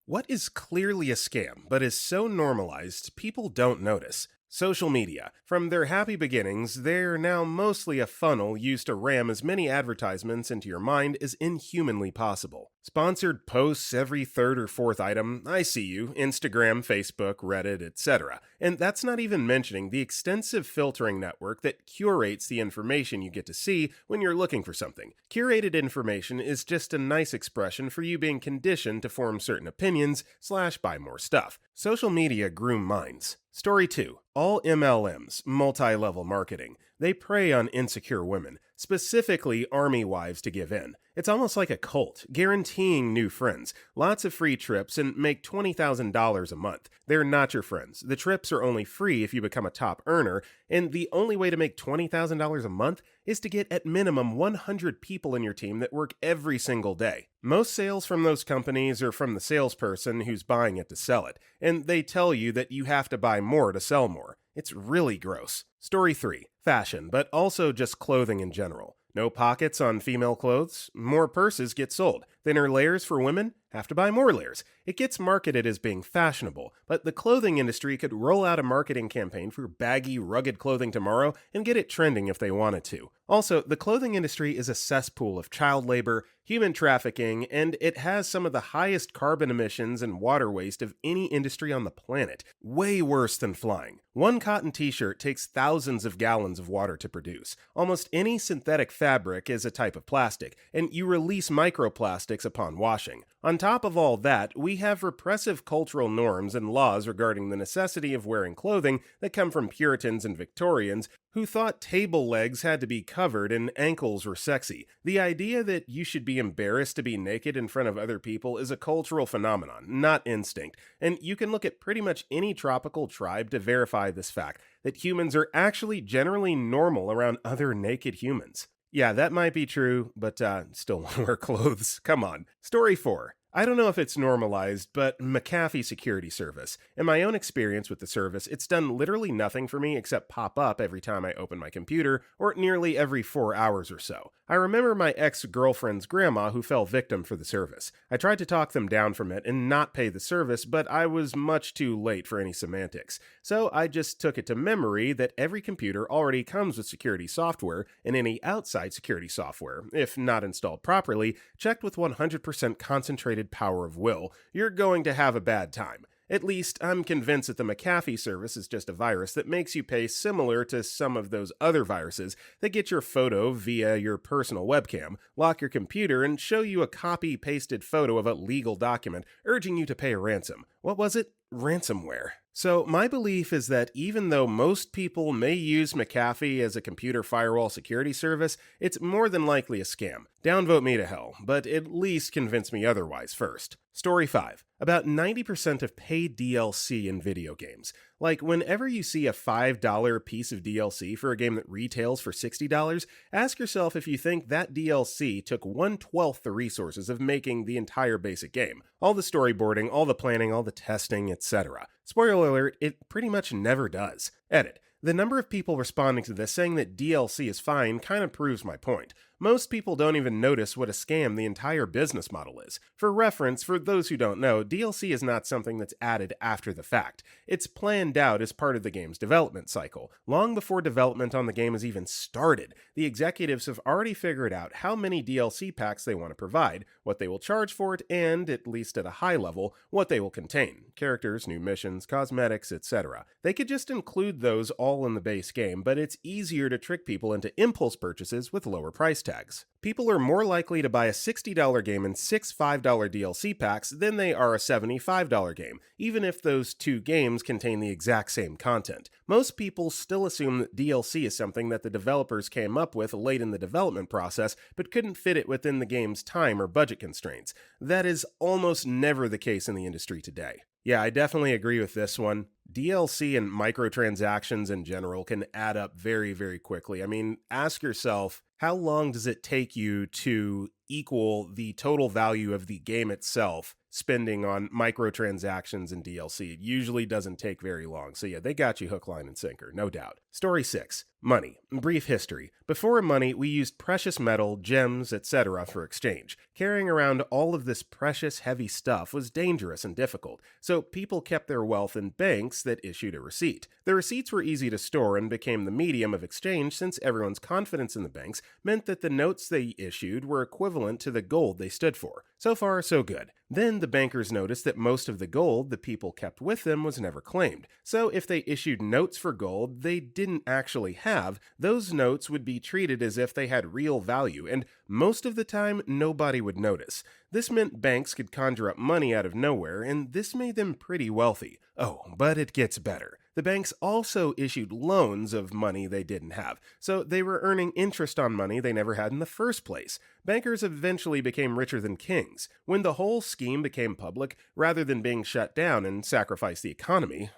What is clearly a scam, but is so normalized people don't notice? Social media. From their happy beginnings, they're now mostly a funnel used to ram as many advertisements into your mind as inhumanly possible. Sponsored posts every third or fourth item, I see you, Instagram, Facebook, Reddit, etc. And that's not even mentioning the extensive filtering network that curates the information you get to see when you're looking for something. Curated information is just a nice expression for you being conditioned to form certain opinions / buy more stuff. Social media groom minds. Story 2. All MLMs, multi-level marketing. They prey on insecure women, specifically army wives to give in. It's almost like a cult, guaranteeing new friends, lots of free trips, and make $20,000 a month. They're not your friends. The trips are only free if you become a top earner, and the only way to make $20,000 a month is to get at minimum 100 people in your team that work every single day. Most sales from those companies are from the salesperson who's buying it to sell it, and they tell you that you have to buy more to sell more. It's really gross. Story 3. Fashion, but also just clothing in general. No pockets on female clothes? More purses get sold. Thinner layers for women? Have to buy more layers. It gets marketed as being fashionable, but the clothing industry could roll out a marketing campaign for baggy, rugged clothing tomorrow and get it trending if they wanted to. Also, the clothing industry is a cesspool of child labor, human trafficking, and it has some of the highest carbon emissions and water waste of any industry on the planet. Way worse than flying. One cotton t-shirt takes thousands of gallons of water to produce. Almost any synthetic fabric is a type of plastic, and you release microplastics upon washing. On top of all that, we have repressive cultural norms and laws regarding the necessity of wearing clothing that come from Puritans and Victorians who thought table legs had to be covered and ankles were sexy. The idea that you should be embarrassed to be naked in front of other people is a cultural phenomenon, not instinct, and you can look at pretty much any tropical tribe to verify this fact, that humans are actually generally normal around other naked humans. Yeah, that might be true, but still want to wear clothes. Come on. Story 4. I don't know if it's normalized, but McAfee Security Service. In my own experience with the service, it's done literally nothing for me except pop up every time I open my computer, or nearly every 4 hours or so. I remember my ex-girlfriend's grandma who fell victim for the service. I tried to talk them down from it and not pay the service, but I was much too late for any semantics. So I just took it to memory that every computer already comes with security software, and any outside security software, if not installed properly, checked with 100% concentrated power of will, you're going to have a bad time. At least, I'm convinced that the McAfee service is just a virus that makes you pay similar to some of those other viruses that get your photo via your personal webcam, lock your computer, and show you a copy-pasted photo of a legal document urging you to pay a ransom. What was it? Ransomware. So my belief is that even though most people may use McAfee as a computer firewall security service, it's more than likely a scam. Downvote me to hell, but at least convince me otherwise first. Story 5. About 90% of paid DLC in video games. Like, whenever you see a $5 piece of DLC for a game that retails for $60, ask yourself if you think that DLC took 1/12 the resources of making the entire basic game. All the storyboarding, all the planning, all the testing, etc. Spoiler alert, it pretty much never does. Edit. The number of people responding to this saying that DLC is fine kind of proves my point. Most people don't even notice what a scam the entire business model is. For reference, for those who don't know, DLC is not something that's added after the fact. It's planned out as part of the game's development cycle. Long before development on the game has even started, the executives have already figured out how many DLC packs they want to provide, what they will charge for it, and, at least at a high level, what they will contain. Characters, new missions, cosmetics, etc. They could just include those all in the base game, but it's easier to trick people into impulse purchases with lower price tags. People are more likely to buy a $60 game and 6 $5 DLC packs than they are a $75 game, even if those two games contain the exact same content. Most people still assume that DLC is something that the developers came up with late in the development process, but couldn't fit it within the game's time or budget constraints. That is almost never the case in the industry today. Yeah, I definitely agree with this one. DLC and microtransactions in general can add up very, very quickly. I mean, ask yourself, how long does it take you to equal the total value of the game itself spending on microtransactions and DLC? It usually doesn't take very long. So yeah, they got you hook, line, and sinker, no doubt. Story 6. Money. Brief history. Before money, we used precious metal, gems, etc. for exchange. Carrying around all of this precious, heavy stuff was dangerous and difficult, so people kept their wealth in banks that issued a receipt. The receipts were easy to store and became the medium of exchange since everyone's confidence in the banks meant that the notes they issued were equivalent to the gold they stood for. So far, so good. Then the bankers noticed that most of the gold the people kept with them was never claimed. So if they issued notes for gold they didn't actually have, those notes would be treated as if they had real value, and most of the time nobody would notice. This meant banks could conjure up money out of nowhere, and this made them pretty wealthy. Oh, but it gets better. The banks also issued loans of money they didn't have, so they were earning interest on money they never had in the first place. Bankers eventually became richer than kings. When the whole scheme became public, rather than being shut down and sacrifice the economy,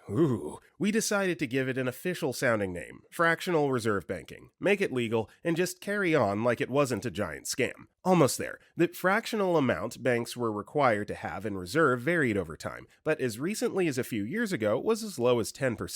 we decided to give it an official sounding name, fractional reserve banking, make it legal, and just carry on like it wasn't a giant scam. Almost there. The fractional amount banks were required to have in reserve varied over time, but as recently as a few years ago was as low as 10%.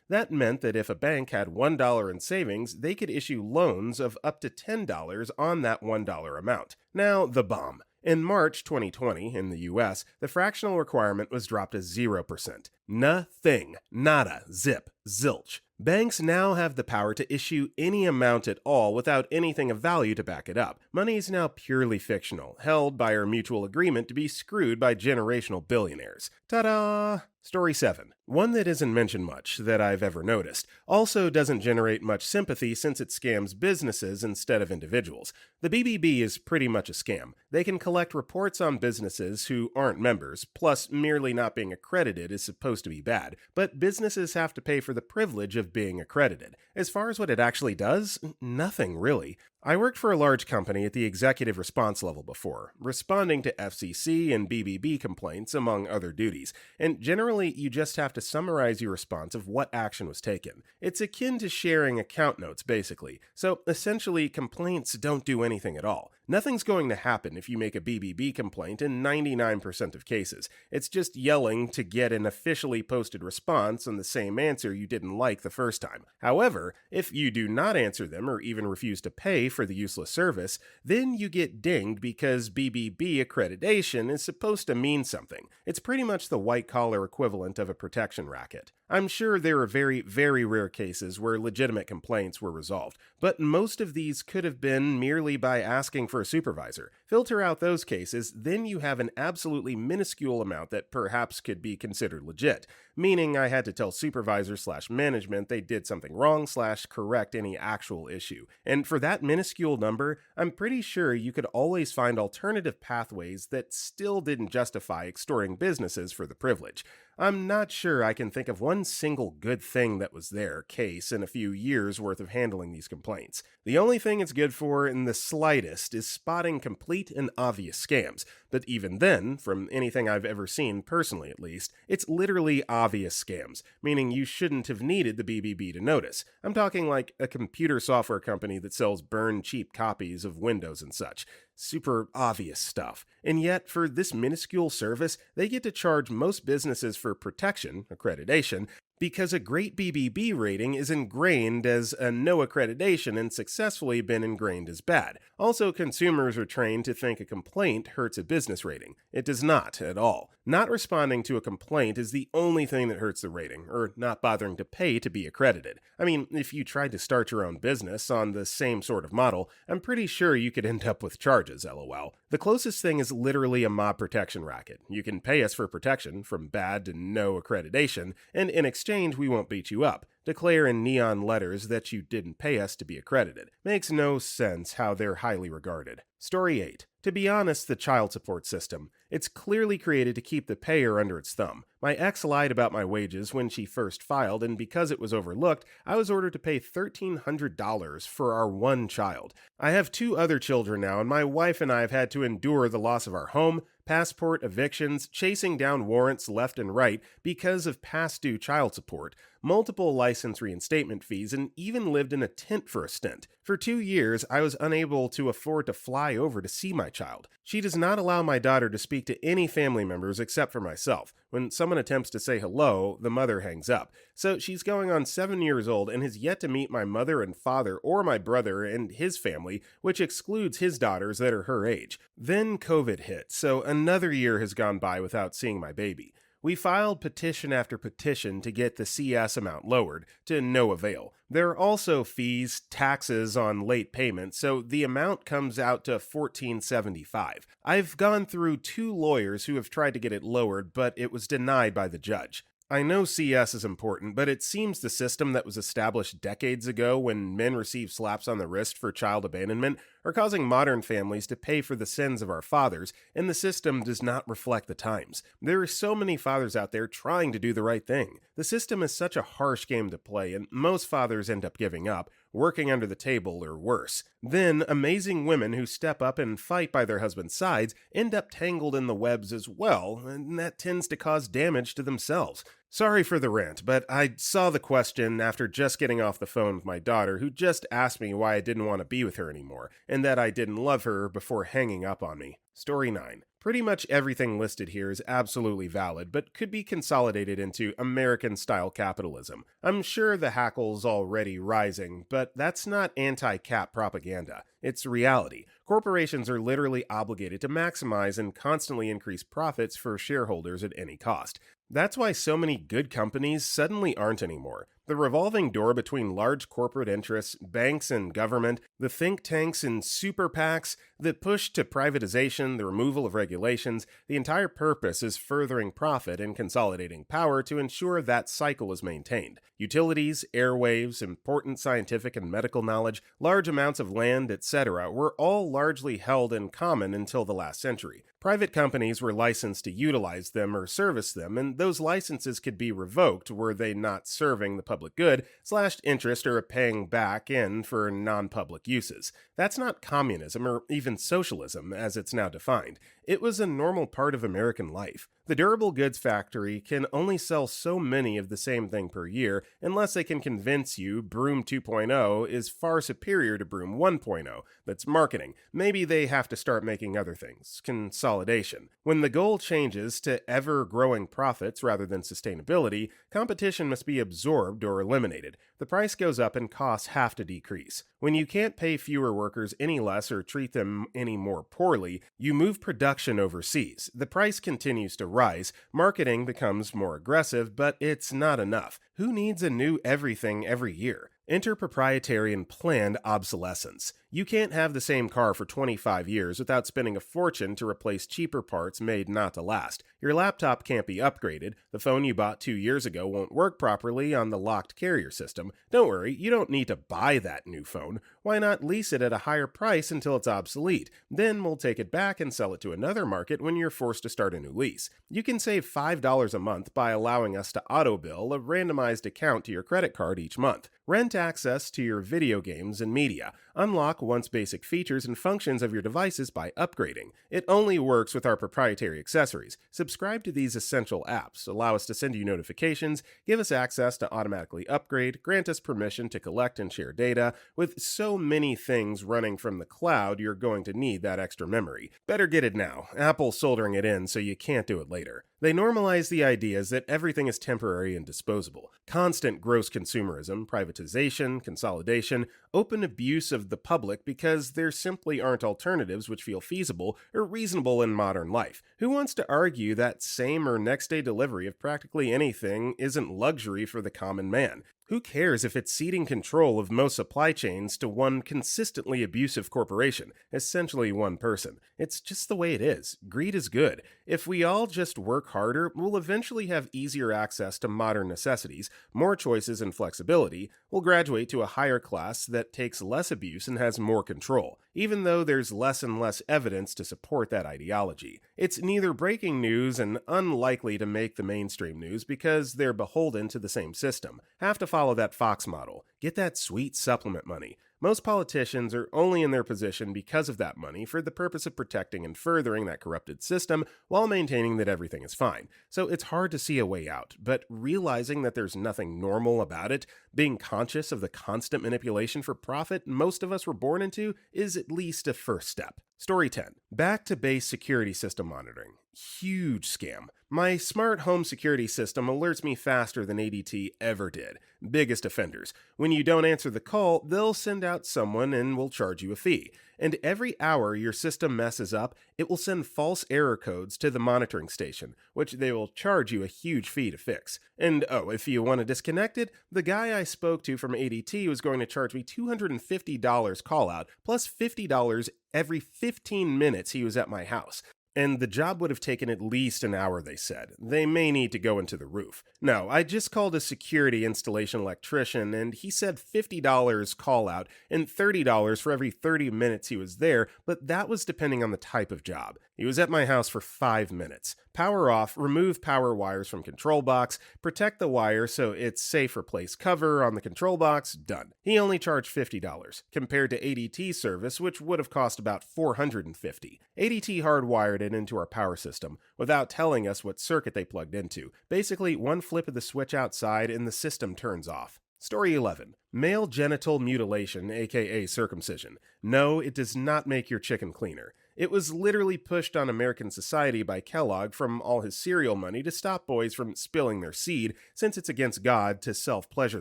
That meant that if a bank had $1 in savings, they could issue loans of up to $10 on that $1 amount. Now, the bomb. In March 2020, in the US, the fractional requirement was dropped to 0%. Nothing. Nada. Zip. Zilch. Banks now have the power to issue any amount at all without anything of value to back it up. Money is now purely fictional, held by our mutual agreement to be screwed by generational billionaires. Ta-da! Story 7. One that isn't mentioned much, that I've ever noticed, also doesn't generate much sympathy since it scams businesses instead of individuals. The BBB is pretty much a scam. They can collect reports on businesses who aren't members, plus merely not being accredited is supposed to be bad, but businesses have to pay for the privilege of being accredited. As far as what it actually does, nothing really. I worked for a large company at the executive response level before, responding to FCC and BBB complaints among other duties, and generally you just have to summarize your response of what action was taken. It's akin to sharing account notes basically, so essentially complaints don't do anything at all. Nothing's going to happen if you make a BBB complaint in 99% of cases. It's just yelling to get an officially posted response on the same answer you didn't like the first time. However, if you do not answer them or even refuse to pay for the useless service, then you get dinged because BBB accreditation is supposed to mean something. It's pretty much the white-collar equivalent of a protection racket. I'm sure there are very, very rare cases where legitimate complaints were resolved, but most of these could have been merely by asking for a supervisor. Filter out those cases, then you have an absolutely minuscule amount that perhaps could be considered legit, meaning I had to tell supervisor/management they did something wrong/correct any actual issue. And for that minuscule number, I'm pretty sure you could always find alternative pathways that still didn't justify extorting businesses for the privilege. I'm not sure I can think of one single good thing that was their case in a few years worth of handling these complaints. The only thing it's good for in the slightest is spotting complete and obvious scams, but even then, from anything I've ever seen personally at least, it's literally obvious scams, meaning you shouldn't have needed the BBB to notice. I'm talking like a computer software company that sells burned cheap copies of Windows and such. Super obvious stuff. And yet, for this minuscule service, they get to charge most businesses for protection, accreditation, because a great BBB rating is ingrained as a no accreditation and successfully been ingrained as bad. Also, consumers are trained to think a complaint hurts a business rating. It does not at all. Not responding to a complaint is the only thing that hurts the rating, or not bothering to pay to be accredited. I mean, if you tried to start your own business on the same sort of model, I'm pretty sure you could end up with charges, lol. The closest thing is literally a mob protection racket. You can pay us for protection, from bad to no accreditation, and in exchange we won't beat you up. Declare in neon letters that you didn't pay us to be accredited. Makes no sense how they're highly regarded. Story 8. To be honest, the child support system. It's clearly created to keep the payer under its thumb. My ex lied about my wages when she first filed, and because it was overlooked, I was ordered to pay $1,300 for our one child. I have 2 other children now, and my wife and I have had to endure the loss of our home, passport, evictions, chasing down warrants left and right because of past due child support. multiple license reinstatement fees, and even lived in a tent for a stint. For 2 years, I was unable to afford to fly over to see my child. She does not allow my daughter to speak to any family members except for myself. When someone attempts to say hello, the mother hangs up. So she's going on 7 years old and has yet to meet my mother and father or my brother and his family, which excludes his daughters that are her age. Then COVID hit, so another year has gone by without seeing my baby. We filed petition after petition to get the CS amount lowered, to no avail. There are also fees, taxes on late payments, so the amount comes out to $14.75. I've gone through 2 lawyers who have tried to get it lowered, but it was denied by the judge. I know CS is important, but it seems the system that was established decades ago when men receive slaps on the wrist for child abandonment are causing modern families to pay for the sins of our fathers, and the system does not reflect the times. There are so many fathers out there trying to do the right thing. The system is such a harsh game to play, and most fathers end up giving up, working under the table, or worse. Then, amazing women who step up and fight by their husbands' sides end up tangled in the webs as well, and that tends to cause damage to themselves. Sorry for the rant, but I saw the question after just getting off the phone with my daughter, who just asked me why I didn't want to be with her anymore, and that I didn't love her before hanging up on me. Story 9. Pretty much everything listed here is absolutely valid, but could be consolidated into American-style capitalism. I'm sure the hackle's already rising, but that's not anti-cap propaganda. It's reality. Corporations are literally obligated to maximize and constantly increase profits for shareholders at any cost. That's why so many good companies suddenly aren't anymore. The revolving door between large corporate interests, banks and government, the think tanks and super PACs, the push to privatization, the removal of regulations, the entire purpose is furthering profit and consolidating power to ensure that cycle is maintained. Utilities, airwaves, important scientific and medical knowledge, large amounts of land, etc. were all largely held in common until the last century. Private companies were licensed to utilize them or service them, and those licenses could be revoked were they not serving the public good, slashed interest, or paying back in for non-public uses. That's not communism or even socialism, as it's now defined. It was a normal part of American life. The durable goods factory can only sell so many of the same thing per year unless they can convince you Broom 2.0 is far superior to Broom 1.0. That's marketing. Maybe they have to start making other things. Consolidation. When the goal changes to ever-growing profits rather than sustainability, competition must be absorbed or eliminated. The price goes up and costs have to decrease. When you can't pay fewer workers any less or treat them any more poorly, you move production overseas. The price continues to rise, marketing becomes more aggressive, but it's not enough. Who needs a new everything every year? Enter proprietary and planned obsolescence. You can't have the same car for 25 years without spending a fortune to replace cheaper parts made not to last. Your laptop can't be upgraded. The phone you bought 2 years ago won't work properly on the locked carrier system. Don't worry, you don't need to buy that new phone. Why not lease it at a higher price until it's obsolete? Then we'll take it back and sell it to another market when you're forced to start a new lease. You can save $5 a month by allowing us to auto-bill a randomized account to your credit card each month. Rent access to your video games and media. Unlock once basic features and functions of your devices by upgrading. It only works with our proprietary accessories. Subscribe to these essential apps. Allow us to send you notifications, give us access to automatically upgrade, grant us permission to collect and share data. With so many things running from the cloud, you're going to need that extra memory. Better get it now. Apple's soldering it in so you can't do it later. They normalize the ideas that everything is temporary and disposable. Constant gross consumerism, privatization, consolidation, open abuse of the public because there simply aren't alternatives which feel feasible or reasonable in modern life. Who wants to argue that same or next day delivery of practically anything isn't luxury for the common man? Who cares if it's ceding control of most supply chains to one consistently abusive corporation, essentially one person? It's just the way it is. Greed is good. If we all just work harder, we'll eventually have easier access to modern necessities, more choices and flexibility. We'll graduate to a higher class that takes less abuse and has more control, even though there's less and less evidence to support that ideology. It's neither breaking news and unlikely to make the mainstream news because they're beholden to the same system. Have to follow that Fox model. Get that sweet supplement money. Most politicians are only in their position because of that money for the purpose of protecting and furthering that corrupted system while maintaining that everything is fine. So it's hard to see a way out, but realizing that there's nothing normal about it, being conscious of the constant manipulation for profit most of us were born into, is at least a first step. Story 10. Back to base security system monitoring. Huge scam. My smart home security system alerts me faster than ADT ever did. Biggest offenders. When you don't answer the call, they'll send out someone and will charge you a fee. And every hour your system messes up, it will send false error codes to the monitoring station, which they will charge you a huge fee to fix. And if you want to disconnect it, the guy I spoke to from ADT was going to charge me $250 call out, plus $50 every 15 minutes he was at my house. And the job would have taken at least an hour, they said. They may need to go into the roof. No, I just called a security installation electrician, and he said $50 call out and $30 for every 30 minutes he was there, but that was depending on the type of job. He was at my house for 5 minutes. Power off, remove power wires from control box, protect the wire so it's safe, replace cover on the control box, done. He only charged $50, compared to ADT's service, which would have cost about $450. ADT hardwired it into our power system, without telling us what circuit they plugged into. Basically, one flip of the switch outside and the system turns off. Story 11. Male genital mutilation, aka circumcision. No, it does not make your chicken cleaner. It was literally pushed on American society by Kellogg from all his cereal money to stop boys from spilling their seed, since it's against God to self-pleasure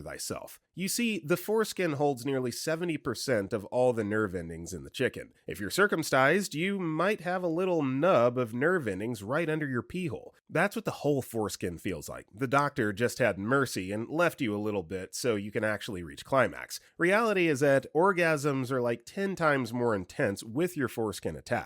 thyself. You see, the foreskin holds nearly 70% of all the nerve endings in the chicken. If you're circumcised, you might have a little nub of nerve endings right under your pee hole. That's what the whole foreskin feels like. The doctor just had mercy and left you a little bit so you can actually reach climax. Reality is that orgasms are like 10 times more intense with your foreskin attached.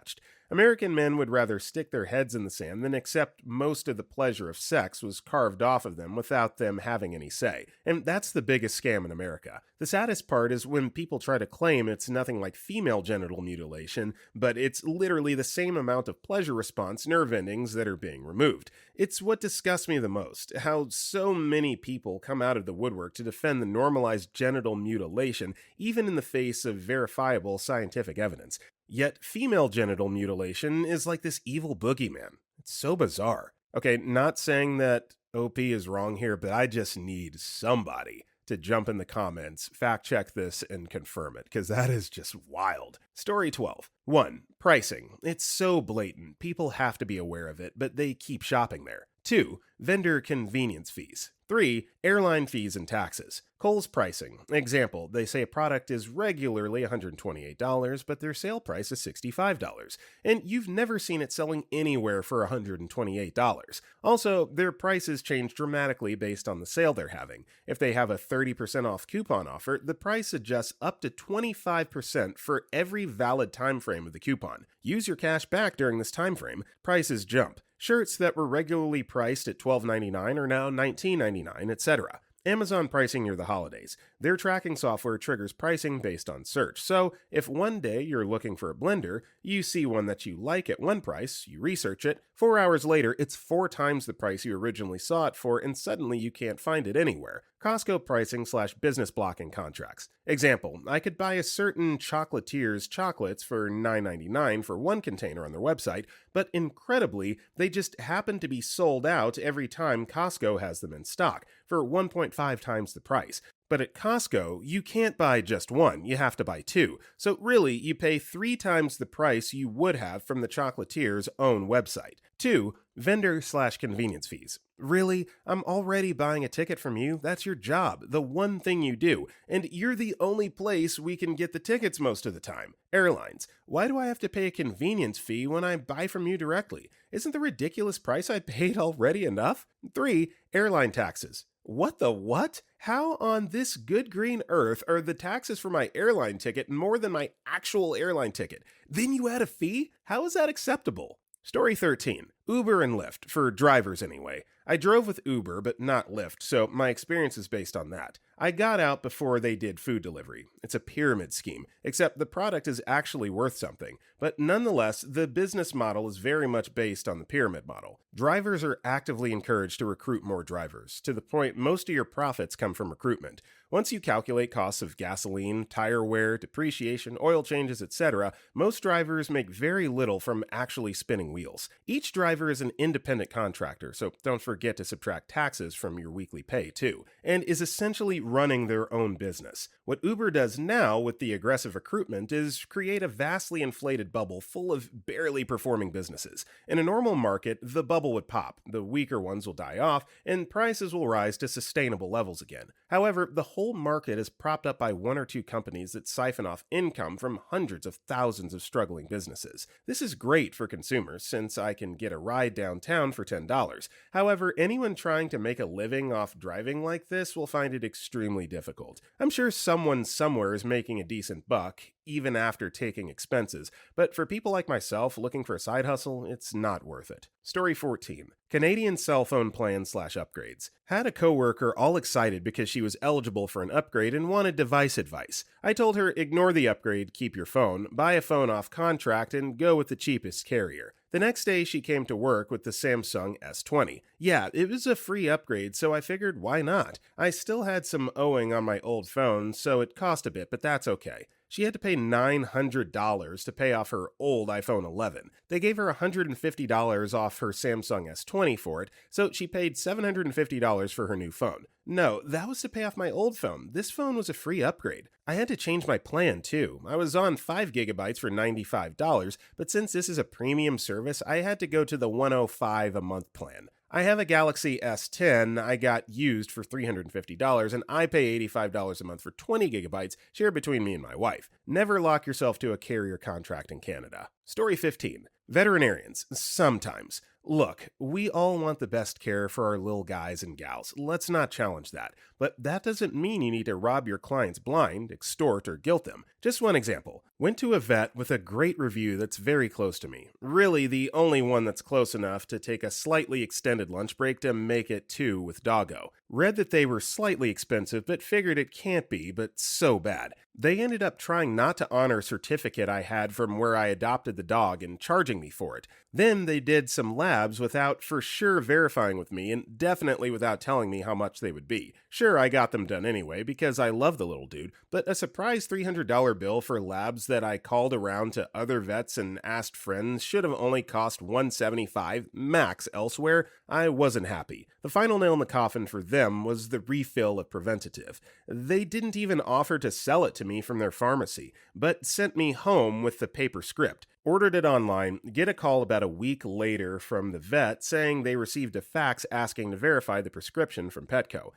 American men would rather stick their heads in the sand than accept most of the pleasure of sex was carved off of them without them having any say. And that's the biggest scam in America. The saddest part is when people try to claim it's nothing like female genital mutilation, but it's literally the same amount of pleasure response nerve endings that are being removed. It's what disgusts me the most, how so many people come out of the woodwork to defend the normalized genital mutilation, even in the face of verifiable scientific evidence. Yet female genital mutilation is like this evil boogeyman. It's so bizarre. Okay, not saying that OP is wrong here, but I just need somebody to jump in the comments, fact check this, and confirm it, because that is just wild. Story 12. 1. Pricing. It's so blatant, people have to be aware of it, but they keep shopping there. 2. Vendor convenience fees. 3. Airline fees and taxes. Kohl's pricing. Example, they say a product is regularly $128, but their sale price is $65. And you've never seen it selling anywhere for $128. Also, their prices change dramatically based on the sale they're having. If they have a 30% off coupon offer, the price adjusts up to 25% for every valid time frame of the coupon. Use your cash back during this time frame. Prices jump. Shirts that were regularly priced at $12.99 are now $19.99, etc. Amazon pricing near the holidays. Their tracking software triggers pricing based on search. So, if one day you're looking for a blender, you see one that you like at one price, you research it, 4 hours later it's 4 times the price you originally saw it for, and suddenly you can't find it anywhere. Costco pricing / business blocking contracts. Example, I could buy a certain Chocolatier's chocolates for $9.99 for one container on their website, but incredibly, they just happen to be sold out every time Costco has them in stock, for 1.5 times the price. But at Costco, you can't buy just one, you have to buy 2. So really, you pay 3 times the price you would have from the Chocolatier's own website. 2. Vendor / convenience fees. Really? I'm already buying a ticket from you. That's your job, the one thing you do. And you're the only place we can get the tickets most of the time. Airlines. Why do I have to pay a convenience fee when I buy from you directly? Isn't the ridiculous price I paid already enough? 3. Airline taxes. What the what? How on this good green earth are the taxes for my airline ticket more than my actual airline ticket? Then you add a fee? How is that acceptable? Story 13. Uber and Lyft, for drivers anyway. I drove with Uber, but not Lyft, so my experience is based on that. I got out before they did food delivery. It's a pyramid scheme, except the product is actually worth something. But nonetheless, the business model is very much based on the pyramid model. Drivers are actively encouraged to recruit more drivers, to the point most of your profits come from recruitment. Once you calculate costs of gasoline, tire wear, depreciation, oil changes, etc., most drivers make very little from actually spinning wheels. Each driver is an independent contractor, so don't forget to subtract taxes from your weekly pay too, and is essentially running their own business. What Uber does now with the aggressive recruitment is create a vastly inflated bubble full of barely performing businesses. In a normal market, the bubble would pop, the weaker ones will die off, and prices will rise to sustainable levels again. However, the whole market is propped up by one or two companies that siphon off income from hundreds of thousands of struggling businesses. This is great for consumers, since I can get a ride downtown for $10. However, anyone trying to make a living off driving like this will find it extremely difficult. I'm sure someone somewhere is making a decent buck, even after taking expenses, but for people like myself looking for a side hustle, it's not worth it. Story 14. Canadian cell phone plan/upgrades. Had a coworker all excited because she was eligible for an upgrade and wanted device advice. I told her, ignore the upgrade, keep your phone, buy a phone off contract, and go with the cheapest carrier. The next day, she came to work with the Samsung S20. Yeah, it was a free upgrade, so I figured, why not? I still had some owing on my old phone, so it cost a bit, but that's okay. She had to pay $900 to pay off her old iPhone 11. They gave her $150 off her Samsung S20 for it, so she paid $750 for her new phone. No, that was to pay off my old phone. This phone was a free upgrade. I had to change my plan too. I was on 5 gigabytes for $95, but since this is a premium service, I had to go to the $105 a month plan. I have a Galaxy S10 I got used for $350, and I pay $85 a month for 20 gigabytes shared between me and my wife. Never lock yourself to a carrier contract in Canada. Story 15. Veterinarians. Sometimes. Look, we all want the best care for our little guys and gals. Let's not challenge that. But that doesn't mean you need to rob your clients blind, extort, or guilt them. Just one example. Went to a vet with a great review that's very close to me. Really, the only one that's close enough to take a slightly extended lunch break to make it 2 with Doggo. Read that they were slightly expensive, but figured it can't be, but so bad. They ended up trying not to honor a certificate I had from where I adopted the dog and charging me for it. Then they did some labs without for sure verifying with me, and definitely without telling me how much they would be. Sure, I got them done anyway because I love the little dude, but a surprise $300 bill for labs that I called around to other vets and asked friends should have only cost $175 max elsewhere. I wasn't happy. The final nail in the coffin for them was the refill of preventative. They didn't even offer to sell it to me from their pharmacy, but sent me home with the paper script. Ordered it online, get a call about a week later from the vet saying they received a fax asking to verify the prescription from Petco.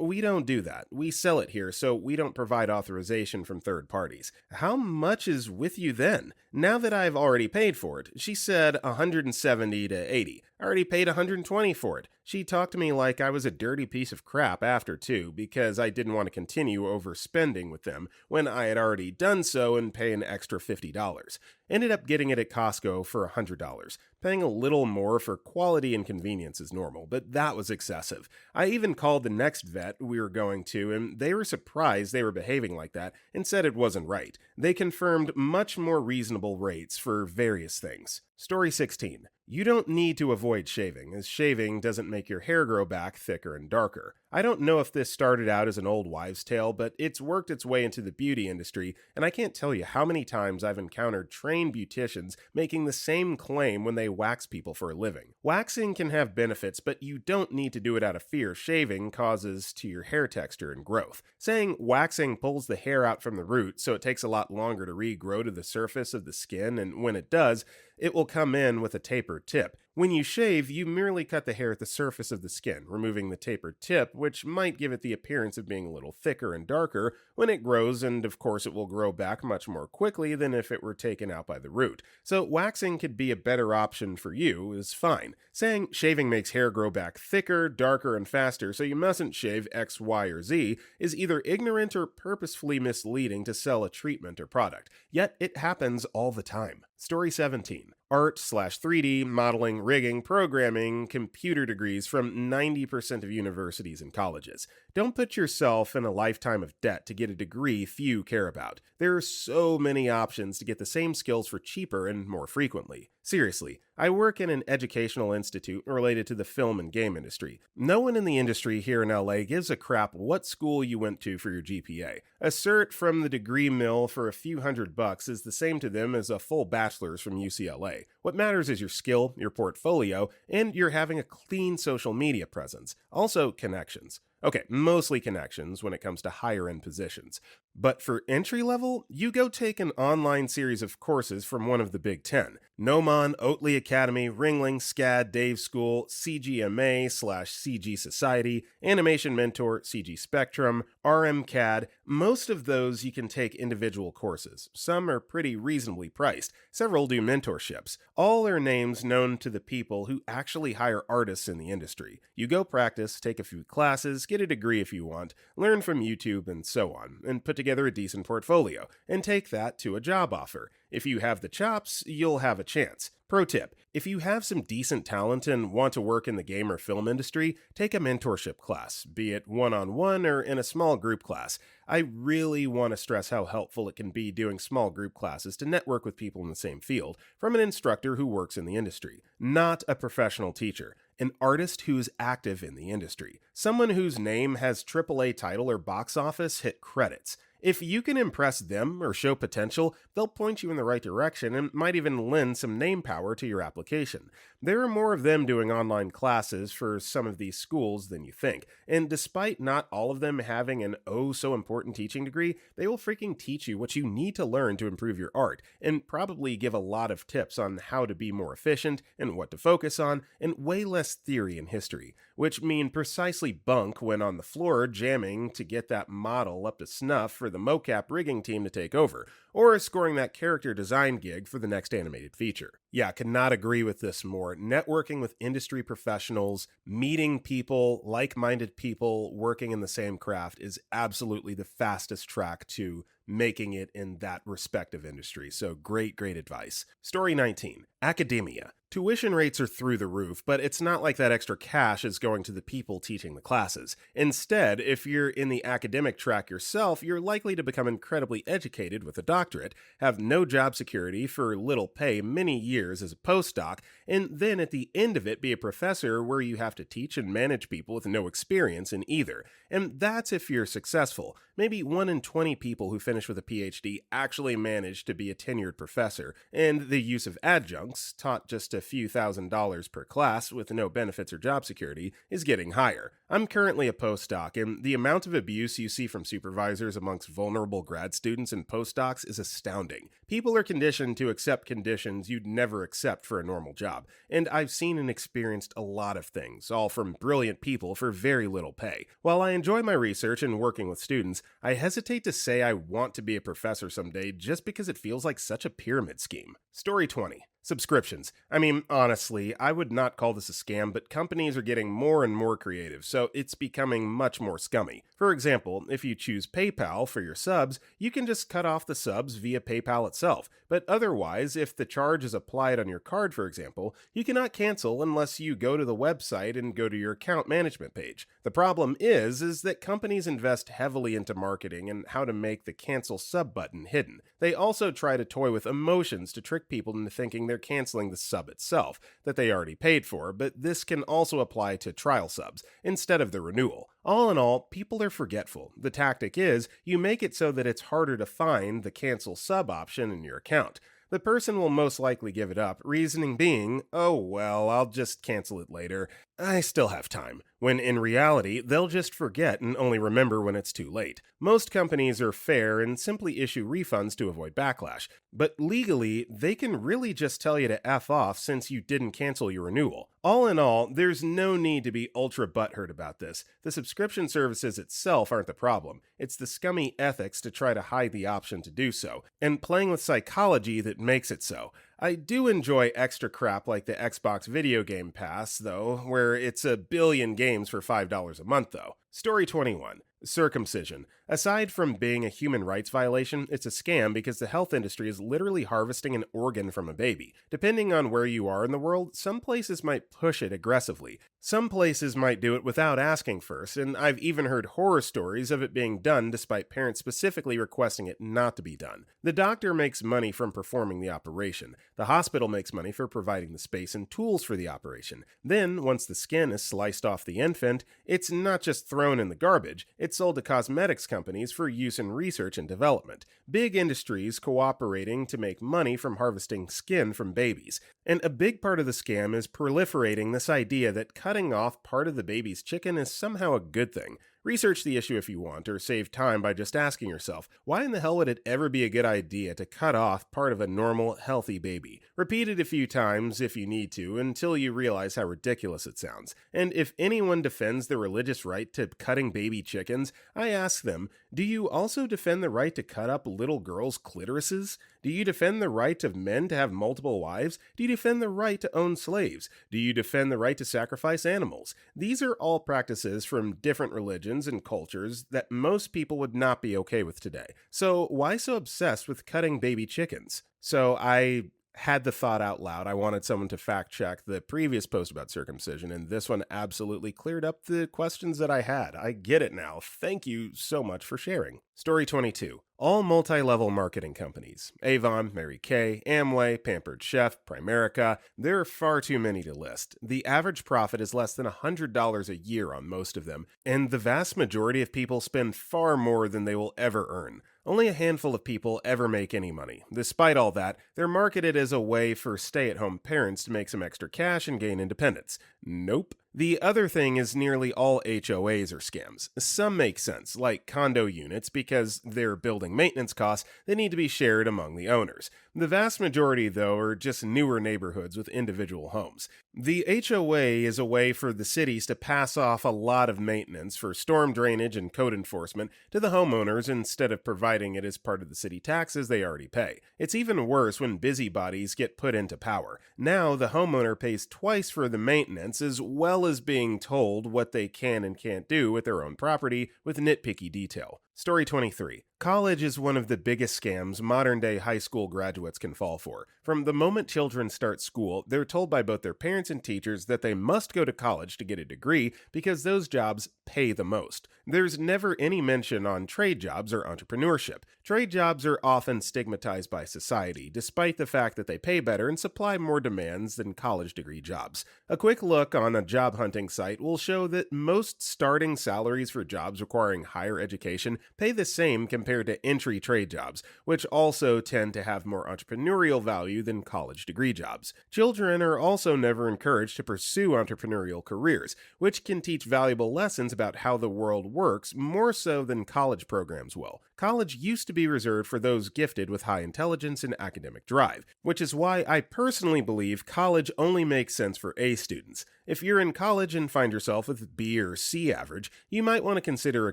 We don't do that. We sell it here, so we don't provide authorization from third parties. How much is with you then? Now that I've already paid for it, she said $170 to $80. I already paid $120 for it. She talked to me like I was a dirty piece of crap after too, because I didn't want to continue overspending with them when I had already done so and pay an extra $50. Ended up getting it at Costco for $100. Paying a little more for quality and convenience is normal, but that was excessive. I even called the next vet we were going to, and they were surprised they were behaving like that and said it wasn't right. They confirmed much more reasonable rates for various things. Story 16. You don't need to avoid shaving, as shaving doesn't make your hair grow back thicker and darker. I don't know if this started out as an old wives' tale, but it's worked its way into the beauty industry, and I can't tell you how many times I've encountered trained beauticians making the same claim when they wax people for a living. Waxing can have benefits, but you don't need to do it out of fear shaving causes to your hair texture and growth. Saying waxing pulls the hair out from the root, so it takes a lot longer to regrow to the surface of the skin, and when it does, it will come in with a tapered tip. When you shave, you merely cut the hair at the surface of the skin, removing the tapered tip, which might give it the appearance of being a little thicker and darker when it grows, and of course it will grow back much more quickly than if it were taken out by the root. So waxing could be a better option for you is fine. Saying shaving makes hair grow back thicker, darker, and faster, so you mustn't shave X, Y, or Z is either ignorant or purposefully misleading to sell a treatment or product. Yet it happens all the time. Story 17. art/3D, modeling, rigging, programming, computer degrees from 90% of universities and colleges. Don't put yourself in a lifetime of debt to get a degree few care about. There are so many options to get the same skills for cheaper and more frequently. Seriously, I work in an educational institute related to the film and game industry. No one in the industry here in LA gives a crap what school you went to for your GPA. A cert from the degree mill for a few $100 is the same to them as a full bachelor's from UCLA. What matters is your skill, your portfolio, and you're having a clean social media presence. Also, connections. Okay, mostly connections when it comes to higher end positions. But for entry level, you go take an online series of courses from one of the Big Ten. Gnomon, Oatly Academy, Ringling, SCAD, Dave School, CGMA/CG Society, Animation Mentor, CG Spectrum, RMCAD. Most of those you can take individual courses. Some are pretty reasonably priced. Several do mentorships. All are names known to the people who actually hire artists in the industry. You go practice, take a few classes, get a degree if you want, learn from YouTube and so on, and put together a decent portfolio, and take that to a job offer. If you have the chops, you'll have a chance. Pro tip, if you have some decent talent and want to work in the game or film industry, take a mentorship class, be it one-on-one or in a small group class. I really want to stress how helpful it can be doing small group classes to network with people in the same field, from an instructor who works in the industry, not a professional teacher. An artist who's active in the industry. Someone whose name has AAA title or box office hit credits. If you can impress them or show potential, they'll point you in the right direction and might even lend some name power to your application. There are more of them doing online classes for some of these schools than you think, and despite not all of them having an oh-so-important teaching degree, they will freaking teach you what you need to learn to improve your art, and probably give a lot of tips on how to be more efficient and what to focus on, and way less theory and history, which mean precisely bunk when on the floor jamming to get that model up to snuff for the mocap rigging team to take over, or scoring that character design gig for the next animated feature. Yeah, could not agree with this more. Networking with industry professionals, meeting people, like-minded people working in the same craft is absolutely the fastest track to making it in that respective industry. So great advice. Story 19. Academia. Tuition rates are through the roof, but it's not like that extra cash is going to the people teaching the classes. Instead, if you're in the academic track yourself, you're likely to become incredibly educated with a doctorate, have no job security for little pay many years as a postdoc, and then at the end of it be a professor where you have to teach and manage people with no experience in either. And that's if you're successful. Maybe 1 in 20 people who finish with a PhD actually manage to be a tenured professor, and the use of adjuncts, taught just a few $1,000s per class with no benefits or job security, is getting higher. I'm currently a postdoc, and the amount of abuse you see from supervisors amongst vulnerable grad students and postdocs is astounding. People are conditioned to accept conditions you'd never accept for a normal job, and I've seen and experienced a lot of things, all from brilliant people for very little pay. While I enjoy my research and working with students, I hesitate to say I want to be a professor someday just because it feels like such a pyramid scheme. Story 20. Subscriptions. I mean, honestly, I would not call this a scam, but companies are getting more and more creative, so it's becoming much more scummy. For example, if you choose PayPal for your subs, you can just cut off the subs via PayPal itself, but otherwise, if the charge is applied on your card, for example, you cannot cancel unless you go to the website and go to your account management page. The problem is that companies invest heavily into marketing and how to make the cancel sub button hidden. They also try to toy with emotions to trick people into thinking they're canceling the sub itself, that they already paid for, but this can also apply to trial subs, instead of the renewal. All in all, people are forgetful. The tactic is, you make it so that it's harder to find the cancel sub option in your account. The person will most likely give it up, reasoning being, oh well, I'll just cancel it later. I still have time. When in reality, they'll just forget and only remember when it's too late. Most companies are fair and simply issue refunds to avoid backlash, but legally, they can really just tell you to F off since you didn't cancel your renewal. All in all, there's no need to be ultra butthurt about this. The subscription services itself aren't the problem. It's the scummy ethics to try to hide the option to do so, and playing with psychology that makes it so. I do enjoy extra crap like the Xbox Video Game Pass, though, where it's a billion games for $5 a month, though. Story 21. Circumcision. Aside from being a human rights violation, it's a scam because the health industry is literally harvesting an organ from a baby. Depending on where you are in the world, some places might push it aggressively. Some places might do it without asking first, and I've even heard horror stories of it being done despite parents specifically requesting it not to be done. The doctor makes money from performing the operation. The hospital makes money for providing the space and tools for the operation. Then, once the skin is sliced off the infant, it's not just thrown in the garbage, it's sold to cosmetics companies for use in research and development. Big industries cooperating to make money from harvesting skin from babies. And a big part of the scam is proliferating this idea that cutting off part of the baby's chicken is somehow a good thing. Research the issue if you want, or save time by just asking yourself, why in the hell would it ever be a good idea to cut off part of a normal, healthy baby? Repeat it a few times if you need to, until you realize how ridiculous it sounds. And if anyone defends the religious right to cutting baby chickens, I ask them, do you also defend the right to cut up little girls' clitorises? Do you defend the right of men to have multiple wives? Do you defend the right to own slaves? Do you defend the right to sacrifice animals? These are all practices from different religions and cultures that most people would not be okay with today. So why so obsessed with cutting baby chickens? So I had the thought out loud. I wanted someone to fact check the previous post about circumcision, and this one absolutely cleared up the questions that I had. I get it now. Thank you so much for sharing. Story 22. All multi-level marketing companies. Avon, Mary Kay, Amway, Pampered Chef, Primerica. There are far too many to list. The average profit is less than $100 a year on most of them, and the vast majority of people spend far more than they will ever earn. Only a handful of people ever make any money. Despite all that, they're marketed as a way for stay-at-home parents to make some extra cash and gain independence. Nope. The other thing is nearly all HOAs are scams. Some make sense, like condo units, because they're building maintenance costs that need to be shared among the owners. The vast majority, though, are just newer neighborhoods with individual homes. The HOA is a way for the cities to pass off a lot of maintenance for storm drainage and code enforcement to the homeowners instead of providing it as part of the city taxes they already pay. It's even worse when busybodies get put into power. Now the homeowner pays twice for the maintenance as well as being told what they can and can't do with their own property with nitpicky detail. Story 23. College is one of the biggest scams modern-day high school graduates can fall for. From the moment children start school, they're told by both their parents and teachers that they must go to college to get a degree because those jobs pay the most. There's never any mention on trade jobs or entrepreneurship. Trade jobs are often stigmatized by society, despite the fact that they pay better and supply more demands than college degree jobs. A quick look on a job hunting site will show that most starting salaries for jobs requiring higher education pay the same compared to entry trade jobs, which also tend to have more entrepreneurial value than college degree jobs. Children are also never encouraged to pursue entrepreneurial careers, which can teach valuable lessons about how the world works more so than college programs will. College used to be reserved for those gifted with high intelligence and academic drive, which is why I personally believe college only makes sense for A students. If you're in college and find yourself with B or C average, you might want to consider a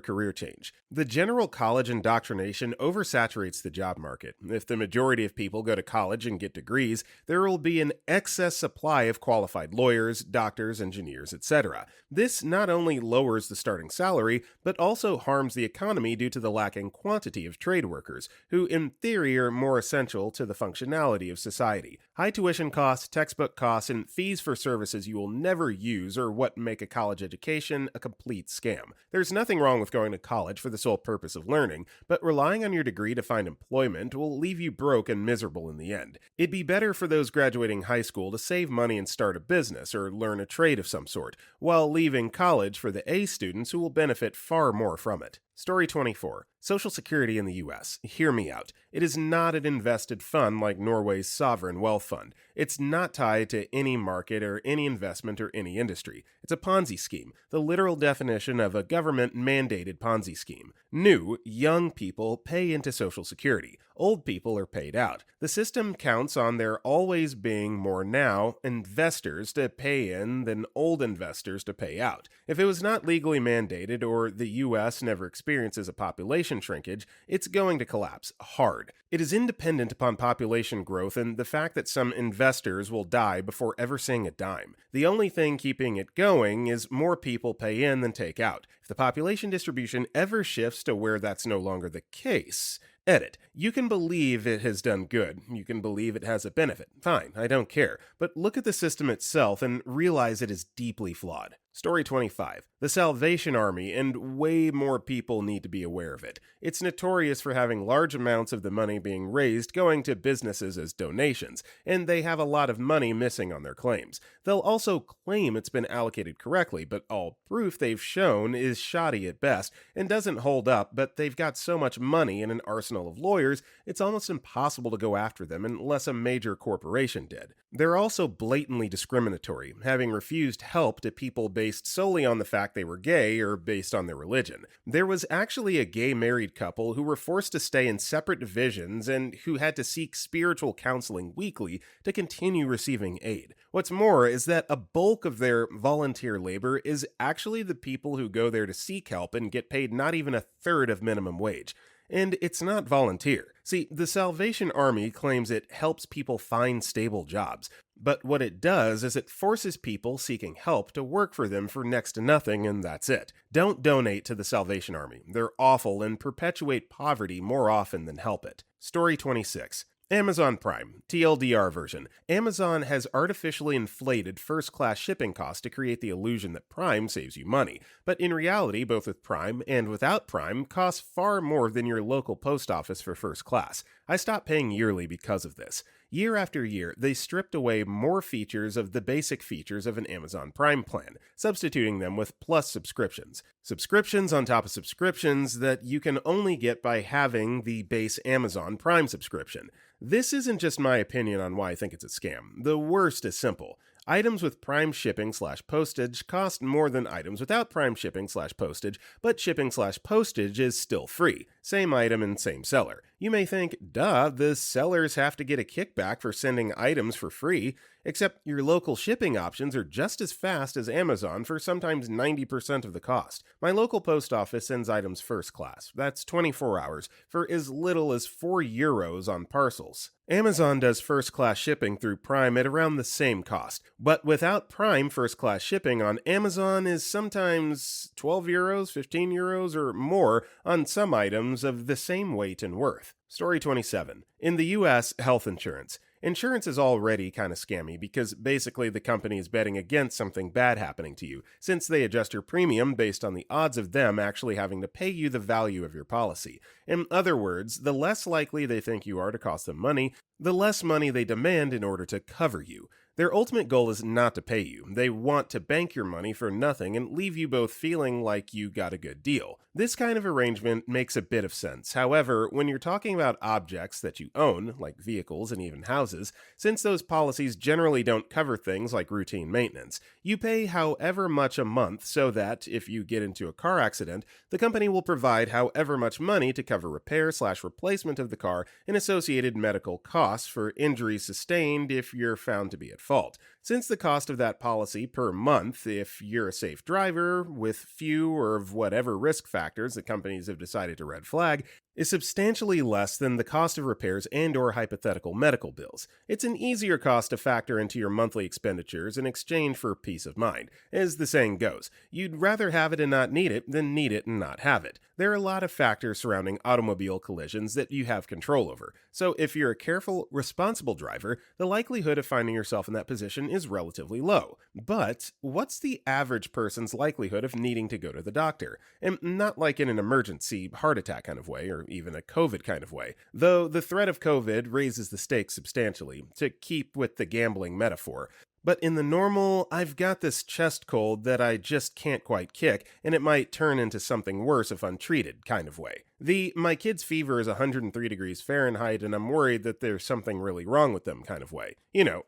career change. The general college indoctrination oversaturates the job market. If the majority of people go to college and get degrees, there will be an excess supply of qualified lawyers, doctors, engineers, etc. This not only lowers the starting salary, but also harms the economy due to the lacking quantity of trade workers, who in theory are more essential to the functionality of society. High tuition costs, textbook costs, and fees for services you will never use are what make a college education a complete scam. There's nothing wrong with going to college for the sole purpose of learning, but relying on your degree to find employment will leave you broke and miserable in the end. It'd be better for those graduating high school to save money and start a business or learn a trade of some sort, while leaving college for the A students who will benefit far more from it. Story 24. Social Security in the US. Hear me out. It is not an invested fund like Norway's sovereign wealth fund. It's not tied to any market or any investment or any industry. It's a Ponzi scheme, the literal definition of a government-mandated Ponzi scheme. New, young people pay into Social Security. old people are paid out. The system counts on there always being more now investors to pay in than old investors to pay out. If it was not legally mandated or the US never experiences a population shrinkage, it's going to collapse hard. It is independent upon population growth and the fact that some investors will die before ever seeing a dime. The only thing keeping it going is more people pay in than take out. If the population distribution ever shifts to where that's no longer the case, edit. You can believe it has done good. You can believe it has a benefit. Fine, I don't care. But look at the system itself and realize it is deeply flawed. Story 25. The Salvation Army, and way more people need to be aware of it. It's notorious for having large amounts of the money being raised going to businesses as donations, and they have a lot of money missing on their claims. They'll also claim it's been allocated correctly, but all proof they've shown is shoddy at best and doesn't hold up, but they've got so much money and an arsenal of lawyers, it's almost impossible to go after them unless a major corporation did. They're also blatantly discriminatory, having refused help to people based solely on the fact they were gay or based on their religion. There was actually a gay married couple who were forced to stay in separate divisions and who had to seek spiritual counseling weekly to continue receiving aid. What's more is that a bulk of their volunteer labor is actually the people who go there to seek help and get paid not even a third of minimum wage. And it's not volunteer. See, the Salvation Army claims it helps people find stable jobs, but what it does is it forces people seeking help to work for them for next to nothing, and that's it. Don't donate to the Salvation Army. They're awful and perpetuate poverty more often than help it. Story 26. Amazon Prime, TLDR version. Amazon has artificially inflated first-class shipping costs to create the illusion that Prime saves you money, but in reality, both with Prime and without Prime, costs far more than your local post office for first class. I stopped paying yearly because of this. Year after year, they stripped away more features of the basic features of an Amazon Prime plan, substituting them with Plus subscriptions. Subscriptions on top of subscriptions that you can only get by having the base Amazon Prime subscription. This isn't just my opinion on why I think it's a scam. The worst is simple. Items with Prime shipping/postage cost more than items without Prime shipping/postage, but shipping/postage is still free. Same item and same seller. You may think, duh, the sellers have to get a kickback for sending items for free, except your local shipping options are just as fast as Amazon for sometimes 90% of the cost. My local post office sends items first class. That's 24 hours for as little as €4 on parcels. Amazon does first-class shipping through Prime at around the same cost, but without Prime first-class shipping on Amazon is sometimes €12, €15, or more on some items of the same weight and worth. Story 27. In the US, health insurance. Insurance is already kind of scammy because basically the company is betting against something bad happening to you, since they adjust your premium based on the odds of them actually having to pay you the value of your policy. In other words, the less likely they think you are to cost them money, the less money they demand in order to cover you. Their ultimate goal is not to pay you. They want to bank your money for nothing and leave you both feeling like you got a good deal. This kind of arrangement makes a bit of sense. However, when you're talking about objects that you own, like vehicles and even houses, since those policies generally don't cover things like routine maintenance, you pay however much a month so that, if you get into a car accident, the company will provide however much money to cover repair/replacement of the car and associated medical costs for injuries sustained if you're found to be at fault. Since the cost of that policy per month, if you're a safe driver with few or of whatever risk factors that companies have decided to red flag, is substantially less than the cost of repairs and/or hypothetical medical bills. It's an easier cost to factor into your monthly expenditures in exchange for peace of mind. As the saying goes, you'd rather have it and not need it than need it and not have it. There are a lot of factors surrounding automobile collisions that you have control over, so if you're a careful, responsible driver, the likelihood of finding yourself in that position is relatively low. But what's the average person's likelihood of needing to go to the doctor? And not like in an emergency heart attack kind of way, or even a COVID kind of way, though the threat of COVID raises the stakes substantially, to keep with the gambling metaphor. But in the normal, I've got this chest cold that I just can't quite kick, and it might turn into something worse if untreated kind of way. My kid's fever is 103 degrees Fahrenheit and I'm worried that there's something really wrong with them kind of way.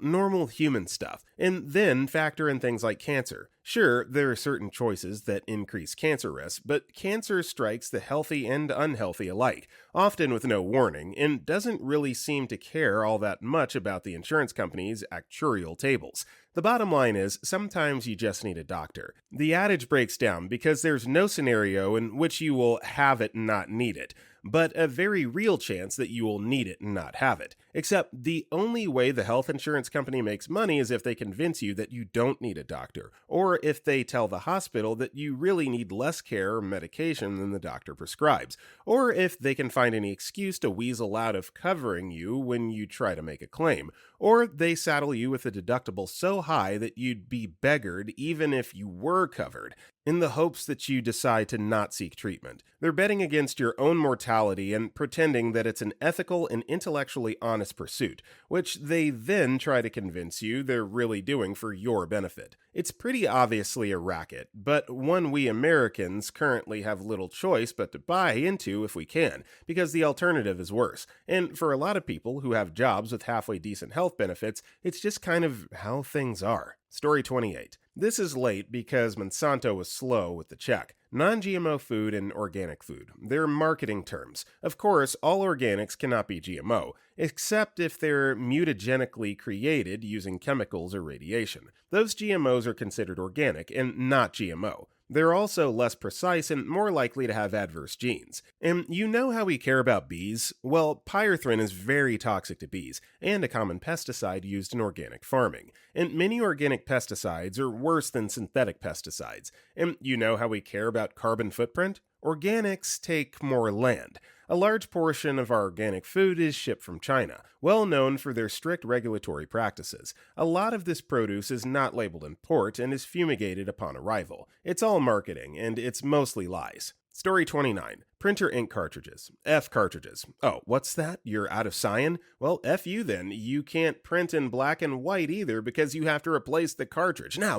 Normal human stuff. And then factor in things like cancer. Sure, there are certain choices that increase cancer risk, but cancer strikes the healthy and unhealthy alike, often with no warning, and doesn't really seem to care all that much about the insurance company's actuarial tables. The bottom line is, sometimes you just need a doctor. The adage breaks down because there's no scenario in which you will have it and not need it, but a very real chance that you will need it and not have it. Except the only way the health insurance company makes money is if they convince you that you don't need a doctor, or if they tell the hospital that you really need less care or medication than the doctor prescribes, or if they can find any excuse to weasel out of covering you when you try to make a claim, or they saddle you with a deductible so high that you'd be beggared even if you were covered, in the hopes that you decide to not seek treatment. They're betting against your own mortality and pretending that it's an ethical and intellectually honest pursuit, which they then try to convince you they're really doing for your benefit. It's pretty obviously a racket, but one we Americans currently have little choice but to buy into if we can, because the alternative is worse. And for a lot of people who have jobs with halfway decent health benefits, it's just kind of how things are. Story 28. This is late because Monsanto was slow with the check. Non-GMO food and organic food. They're marketing terms. Of course, all organics cannot be GMO, except if they're mutagenically created using chemicals or radiation. Those GMOs are considered organic and not GMO. They're also less precise and more likely to have adverse genes. And you know how we care about bees? Well, pyrethrin is very toxic to bees, and a common pesticide used in organic farming. And many organic pesticides are worse than synthetic pesticides. And you know how we care about carbon footprint? Organics take more land. A large portion of our organic food is shipped from China, well known for their strict regulatory practices. A lot of this produce is not labeled import and is fumigated upon arrival. It's all marketing, and it's mostly lies. Story 29. Printer ink cartridges. F cartridges. Oh, what's that? You're out of cyan? Well, F you then. You can't print in black and white either because you have to replace the cartridge. Now!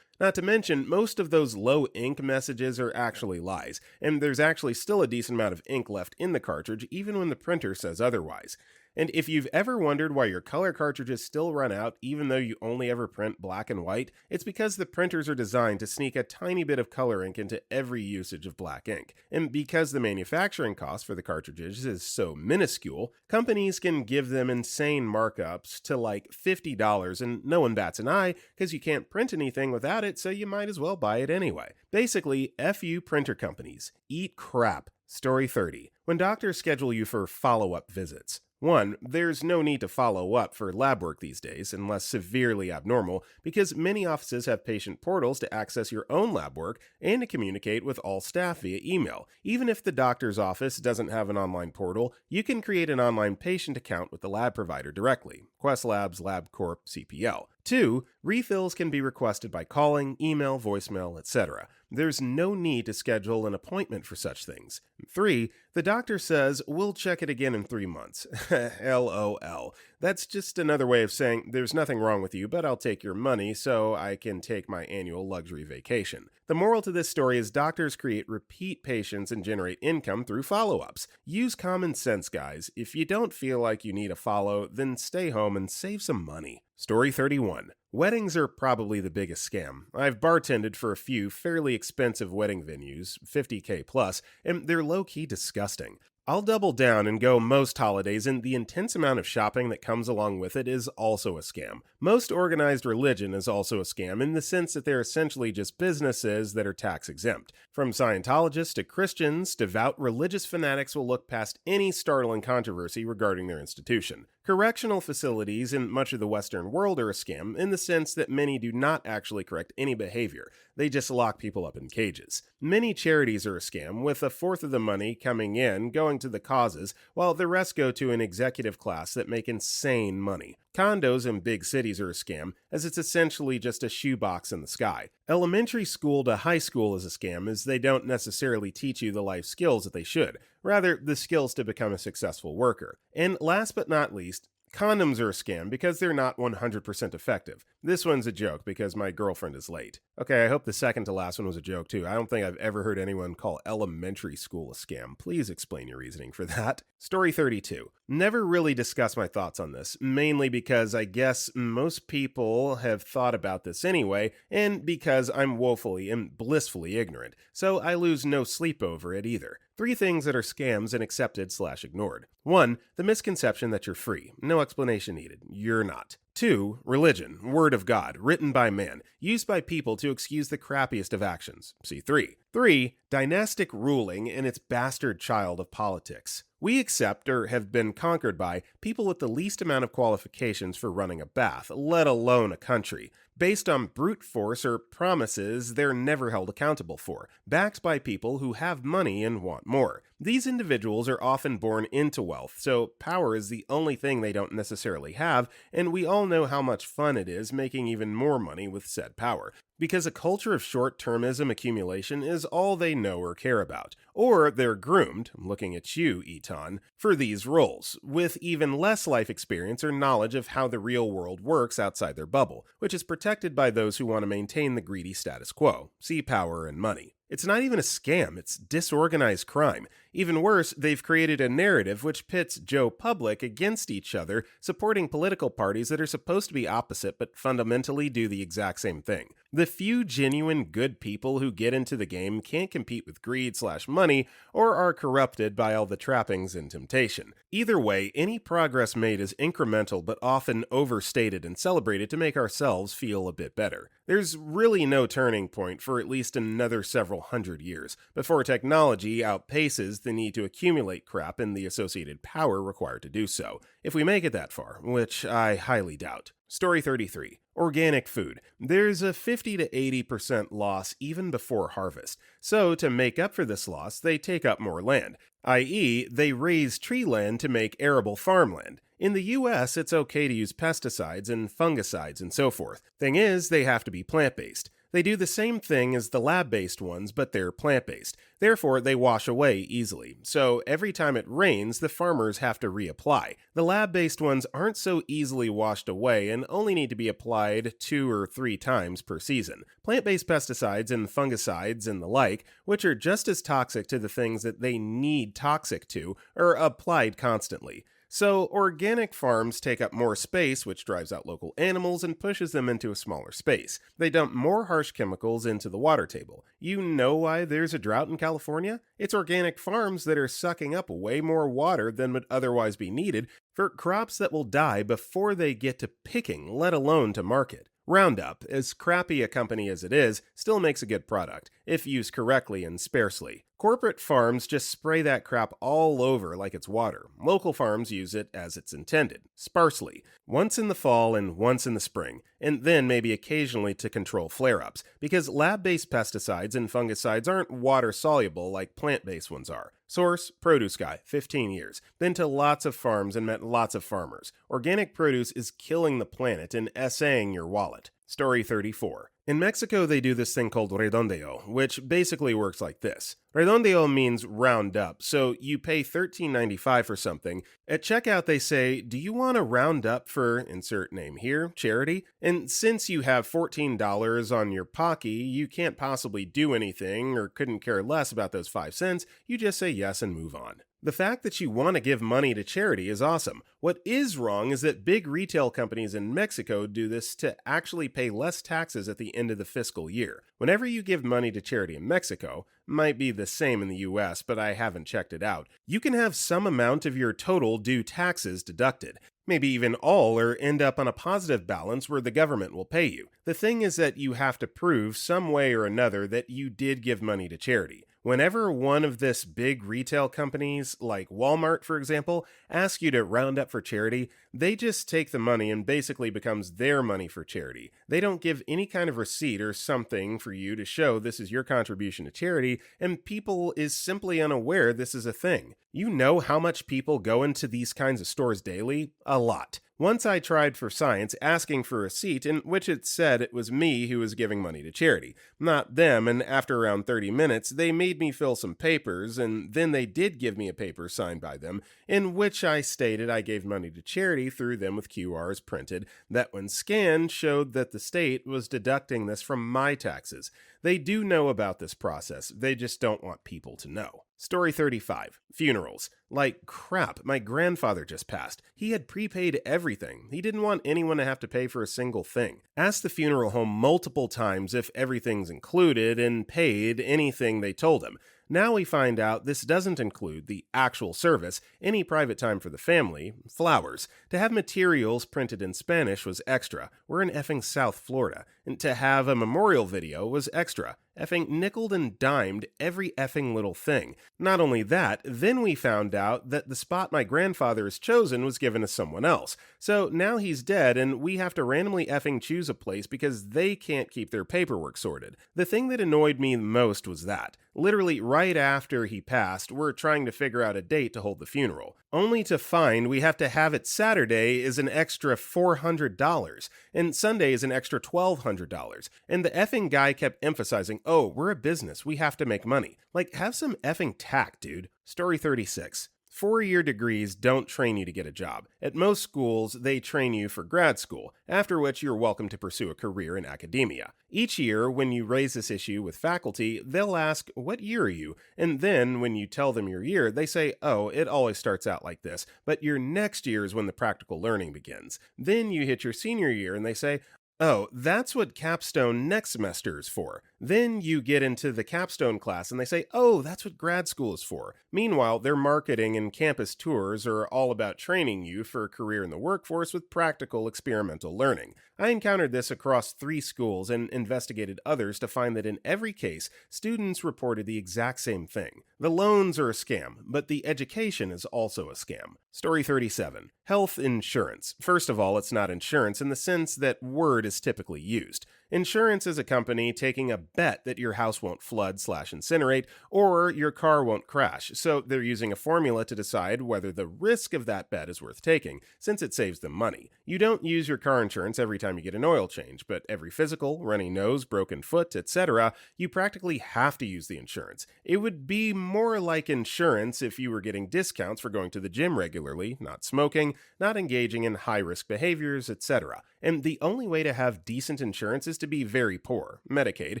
Not to mention, most of those low ink messages are actually lies, and there's actually still a decent amount of ink left in the cartridge even when the printer says otherwise. And if you've ever wondered why your color cartridges still run out even though you only ever print black and white, it's because the printers are designed to sneak a tiny bit of color ink into every usage of black ink. And because the manufacturing cost for the cartridges is so minuscule, companies can give them insane markups to like $50 and no one bats an eye because you can't print anything without it, so you might as well buy it anyway. Basically, F you printer companies. Eat crap. Story 30. When doctors schedule you for follow-up visits. 1. There's no need to follow up for lab work these days, unless severely abnormal, because many offices have patient portals to access your own lab work and to communicate with all staff via email. Even if the doctor's office doesn't have an online portal, you can create an online patient account with the lab provider directly. Quest Labs, LabCorp, CPL. 2. Refills can be requested by calling, email, voicemail, etc. There's no need to schedule an appointment for such things. 3. The doctor says, we'll check it again in 3 months. LOL. That's just another way of saying, there's nothing wrong with you, but I'll take your money so I can take my annual luxury vacation. The moral to this story is doctors create repeat patients and generate income through follow-ups. Use common sense, guys. If you don't feel like you need a follow, then stay home and save some money. Story 31. Weddings are probably the biggest scam. I've bartended for a few fairly expensive wedding venues, $50K plus, and they're low-key disgusting. I'll double down and go most holidays, and the intense amount of shopping that comes along with it is also a scam. Most organized religion is also a scam in the sense that they're essentially just businesses that are tax exempt. From Scientologists to Christians, devout religious fanatics will look past any startling controversy regarding their institution. Correctional facilities in much of the Western world are a scam in the sense that many do not actually correct any behavior. They just lock people up in cages. Many charities are a scam, with a fourth of the money coming in going to the causes, while the rest go to an executive class that make insane money. Condos in big cities are a scam, as it's essentially just a shoebox in the sky. Elementary school to high school is a scam, as they don't necessarily teach you the life skills that they should, rather the skills to become a successful worker. And last but not least, Condoms are a scam because they're not 100% effective. This one's a joke because my girlfriend is late. Okay, I hope the second to last one was a joke too. I don't think I've ever heard anyone call elementary school a scam. Please explain your reasoning for that. Story 32. Never really discussed my thoughts on this, mainly because I guess most people have thought about this anyway, and because I'm woefully and blissfully ignorant, so I lose no sleep over it either. 3 things that are scams and accepted/ignored. 1. The misconception that you're free. No explanation needed. You're not. 2. Religion, word of God, written by man, used by people to excuse the crappiest of actions. See 3. 3. Dynastic ruling and its bastard child of politics. We accept, or have been conquered by, people with the least amount of qualifications for running a bath, let alone a country, based on brute force or promises they're never held accountable for, backed by people who have money and want more. These individuals are often born into wealth, so power is the only thing they don't necessarily have, and we all know how much fun it is making even more money with said power, because a culture of short-termism accumulation is all they know or care about. Or they're groomed, looking at you, Eton, for these roles, with even less life experience or knowledge of how the real world works outside their bubble, which is protected by those who want to maintain the greedy status quo, see power and money. It's not even a scam, it's disorganized crime. Even worse, they've created a narrative which pits Joe Public against each other, supporting political parties that are supposed to be opposite but fundamentally do the exact same thing. The few genuine good people who get into the game can't compete with greed/money or are corrupted by all the trappings and temptation. Either way, any progress made is incremental but often overstated and celebrated to make ourselves feel a bit better. There's really no turning point for at least another several hundred years before technology outpaces the need to accumulate crap and the associated power required to do so, if we make it that far, which I highly doubt. Story 33. Organic food. There's a 50 to 80% loss even before harvest, so to make up for this loss, they take up more land, i.e., they raise tree land to make arable farmland. In the US, it's okay to use pesticides and fungicides and so forth. Thing is, they have to be plant-based. They do the same thing as the lab-based ones, but they're plant-based. Therefore, they wash away easily. So every time it rains, the farmers have to reapply. The lab-based ones aren't so easily washed away and only need to be applied 2 or 3 times per season. Plant-based pesticides and fungicides and the like, which are just as toxic to the things that they need toxic to, are applied constantly. So organic farms take up more space, which drives out local animals and pushes them into a smaller space. They dump more harsh chemicals into the water table. You know why there's a drought in California? It's organic farms that are sucking up way more water than would otherwise be needed for crops that will die before they get to picking, let alone to market. Roundup, as crappy a company as it is, still makes a good product, if used correctly and sparsely. Corporate farms just spray that crap all over like it's water. Local farms use it as it's intended, sparsely, once in the fall and once in the spring, and then maybe occasionally to control flare-ups, because lab-based pesticides and fungicides aren't water-soluble like plant-based ones are. Source, Produce Guy, 15 years. Been to lots of farms and met lots of farmers. Organic produce is killing the planet and essaying your wallet. Story 34. In Mexico, they do this thing called redondeo, which basically works like this. Redondeo means round up, so you pay $13.95 for something. At checkout, they say, do you want to round up for, insert name here, charity? And since you have $14 on your pocky, you can't possibly do anything or couldn't care less about those 5 cents, you just say yes and move on. The fact that you want to give money to charity is awesome. What is wrong is that big retail companies in Mexico do this to actually pay less taxes at the end of the fiscal year. Whenever you give money to charity in Mexico, might be the same in the US, but I haven't checked it out, you can have some amount of your total due taxes deducted. Maybe even all, or end up on a positive balance where the government will pay you. The thing is that you have to prove some way or another that you did give money to charity. Whenever one of this big retail companies, like Walmart for example, ask you to round up for charity, they just take the money and basically becomes their money for charity. They don't give any kind of receipt or something for you to show this is your contribution to charity, and people is simply unaware this is a thing. You know how much people go into these kinds of stores daily? A lot. Once I tried for science asking for a receipt in which it said it was me who was giving money to charity, not them, and after around 30 minutes, they made me fill some papers, and then they did give me a paper signed by them, in which I stated I gave money to charity through them with QRs printed that when scanned showed that the state was deducting this from my taxes. They do know about this process, they just don't want people to know. Story 35. Funerals. Like crap, my grandfather just passed. He had prepaid everything. He didn't want anyone to have to pay for a single thing. Asked the funeral home multiple times if everything's included and paid anything they told him. Now we find out this doesn't include the actual service, any private time for the family, flowers. To have materials printed in Spanish was extra. We're in effing South Florida. And to have a memorial video was extra. Effing nickeled and dimed every effing little thing. Not only that, then we found out that the spot my grandfather has chosen was given to someone else. So now he's dead and we have to randomly effing choose a place because they can't keep their paperwork sorted. The thing that annoyed me the most was that. Literally right after he passed, we're trying to figure out a date to hold the funeral. Only to find we have to have it Saturday is an extra $400, and Sunday is an extra $1,200. And the effing guy kept emphasizing, oh, we're a business, we have to make money. Like, have some effing tact, dude. Story 36. 4-year degrees don't train you to get a job. At most schools, they train you for grad school, after which you're welcome to pursue a career in academia. Each year, when you raise this issue with faculty, they'll ask, what year are you? And then, when you tell them your year, they say, oh, it always starts out like this, but your next year is when the practical learning begins. Then you hit your senior year and they say, oh, that's what capstone next semester is for. Then you get into the capstone class and they say, oh, that's what grad school is for. Meanwhile, their marketing and campus tours are all about training you for a career in the workforce with practical experimental learning. I encountered this across 3 schools and investigated others to find that in every case, students reported the exact same thing. The loans are a scam, but the education is also a scam. Story 37. Health insurance. First of all, it's not insurance in the sense that word is typically used. Insurance is a company taking a bet that your house won't flood/incinerate or your car won't crash, so they're using a formula to decide whether the risk of that bet is worth taking, since it saves them money. You don't use your car insurance every time you get an oil change, but every physical, runny nose, broken foot, etc., you practically have to use the insurance. It would be more like insurance if you were getting discounts for going to the gym regularly, not smoking, not engaging in high-risk behaviors, etc. And the only way to have decent insurance is to be very poor, Medicaid,